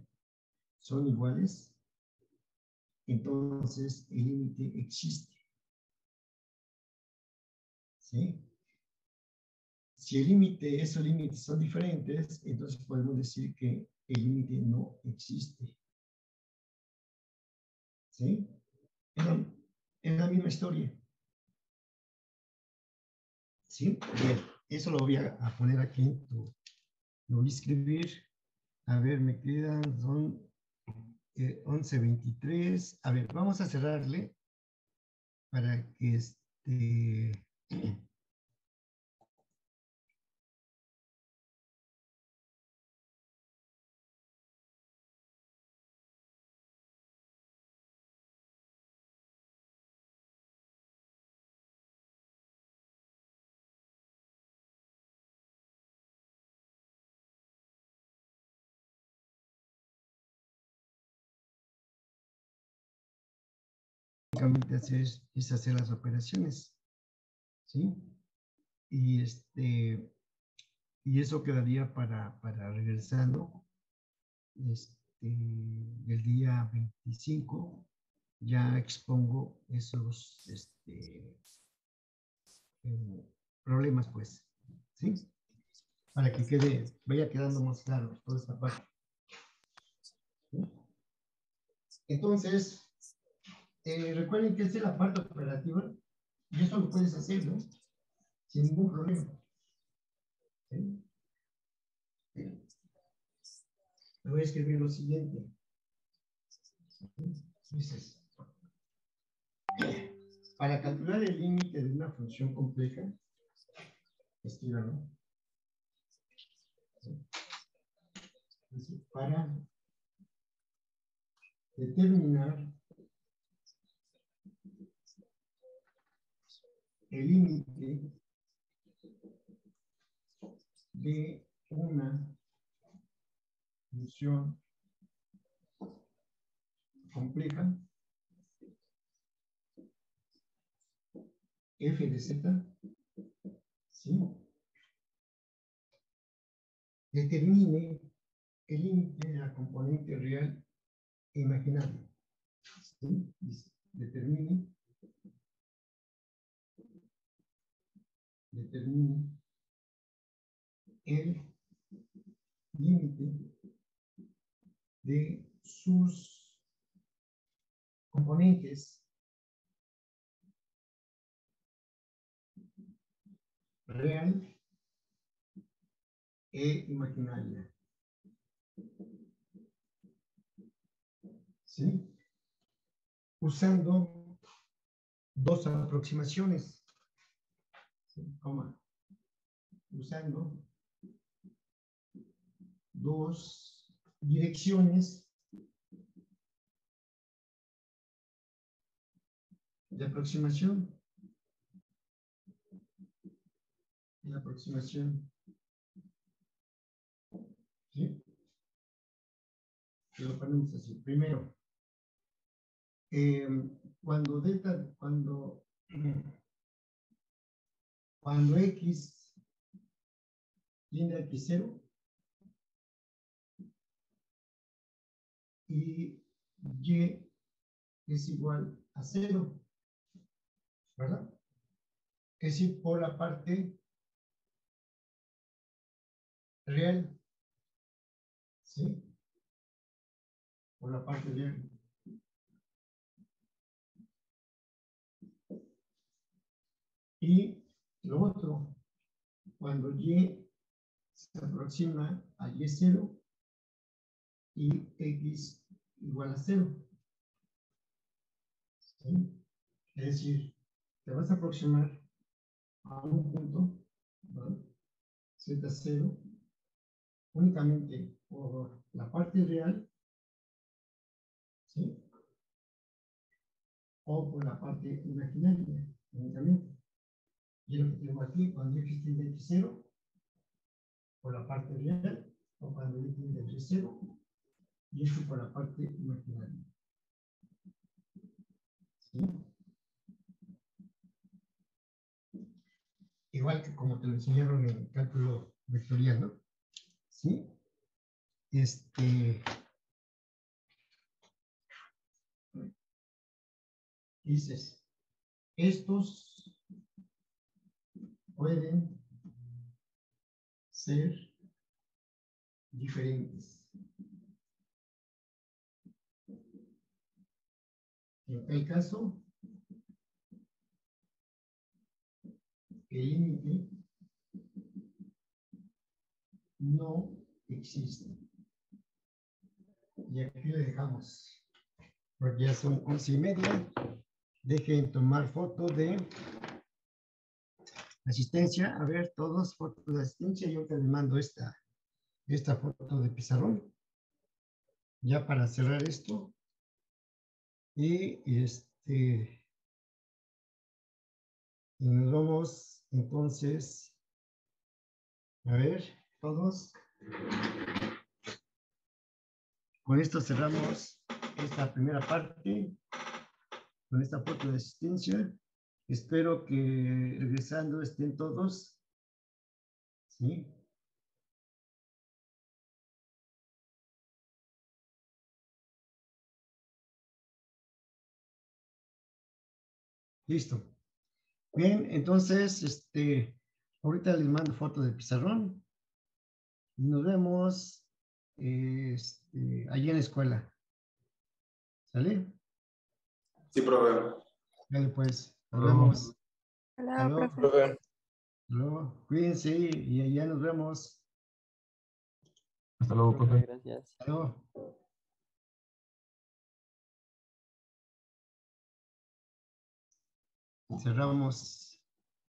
son iguales, entonces el límite existe. ¿Sí? Si el límite, esos límites son diferentes, entonces podemos decir que el límite no existe. ¿Sí? Es la misma historia. ¿Sí? Bien, eso lo voy a poner aquí. Lo voy a escribir. A ver, me quedan, son 11:23. A ver, vamos a cerrarle para que únicamente es hacer las operaciones. ¿Sí? Y y eso quedaría para regresando el día 25. Ya expongo esos problemas, pues, ¿sí? Para que vaya quedando más claro toda esta parte. ¿Sí? Entonces, recuerden que esta es la parte operativa y eso lo puedes hacer, ¿no? Sin ningún problema. ¿Sí? Le voy a escribir lo siguiente. Dices, para calcular el límite de una función compleja, escríbalo. Para determinar el límite de una función compleja f de z, ¿sí? Determine el límite de la componente real e imaginaria. ¿Sí? Determine el límite de sus componentes real e imaginaria. ¿Sí? Usando dos aproximaciones. ¿Sí? Usando dos direcciones de aproximación. La aproximación. ¿Sí? Lo ponemos así. Primero, cuando x tiende a x0 y y es igual a 0, ¿verdad? Es decir, por la parte real, ¿sí? Por la parte real. Y lo otro, cuando y se aproxima a y0 y x igual a 0. ¿Sí? Es decir, te vas a aproximar a un punto, ¿verdad? Z0, únicamente por la parte real, ¿sí? O por la parte imaginaria, únicamente. Y lo que tengo aquí, cuando x tiende a x0, por la parte real, o cuando y tiende a x0, y esto por la parte imaginaria. ¿Sí? Igual que como te lo enseñaron en el cálculo vectorial, ¿no? ¿Sí? Dices, estos pueden ser diferentes. En tal caso, el límite no existe. Y aquí le dejamos, porque ya son 11:30. Dejen tomar foto de asistencia. A ver, todos, foto de asistencia. Yo te les mando esta foto de pizarrón. Ya para cerrar esto. Y y nos vamos entonces. A ver, todos. Con esto cerramos esta primera parte. Con esta foto de asistencia. Espero que regresando estén todos. ¿Sí? Listo. Bien, entonces, ahorita les mando foto de pizarrón. Y nos vemos allí en la escuela. ¿Sale? Sí, profe. Vale, pues, nos Luego. vemos. Hola, Hasta luego. profe. Profe. Hasta luego. Cuídense y allá nos vemos. Hasta luego, Profe, profe. gracias. Hasta luego. Cerramos.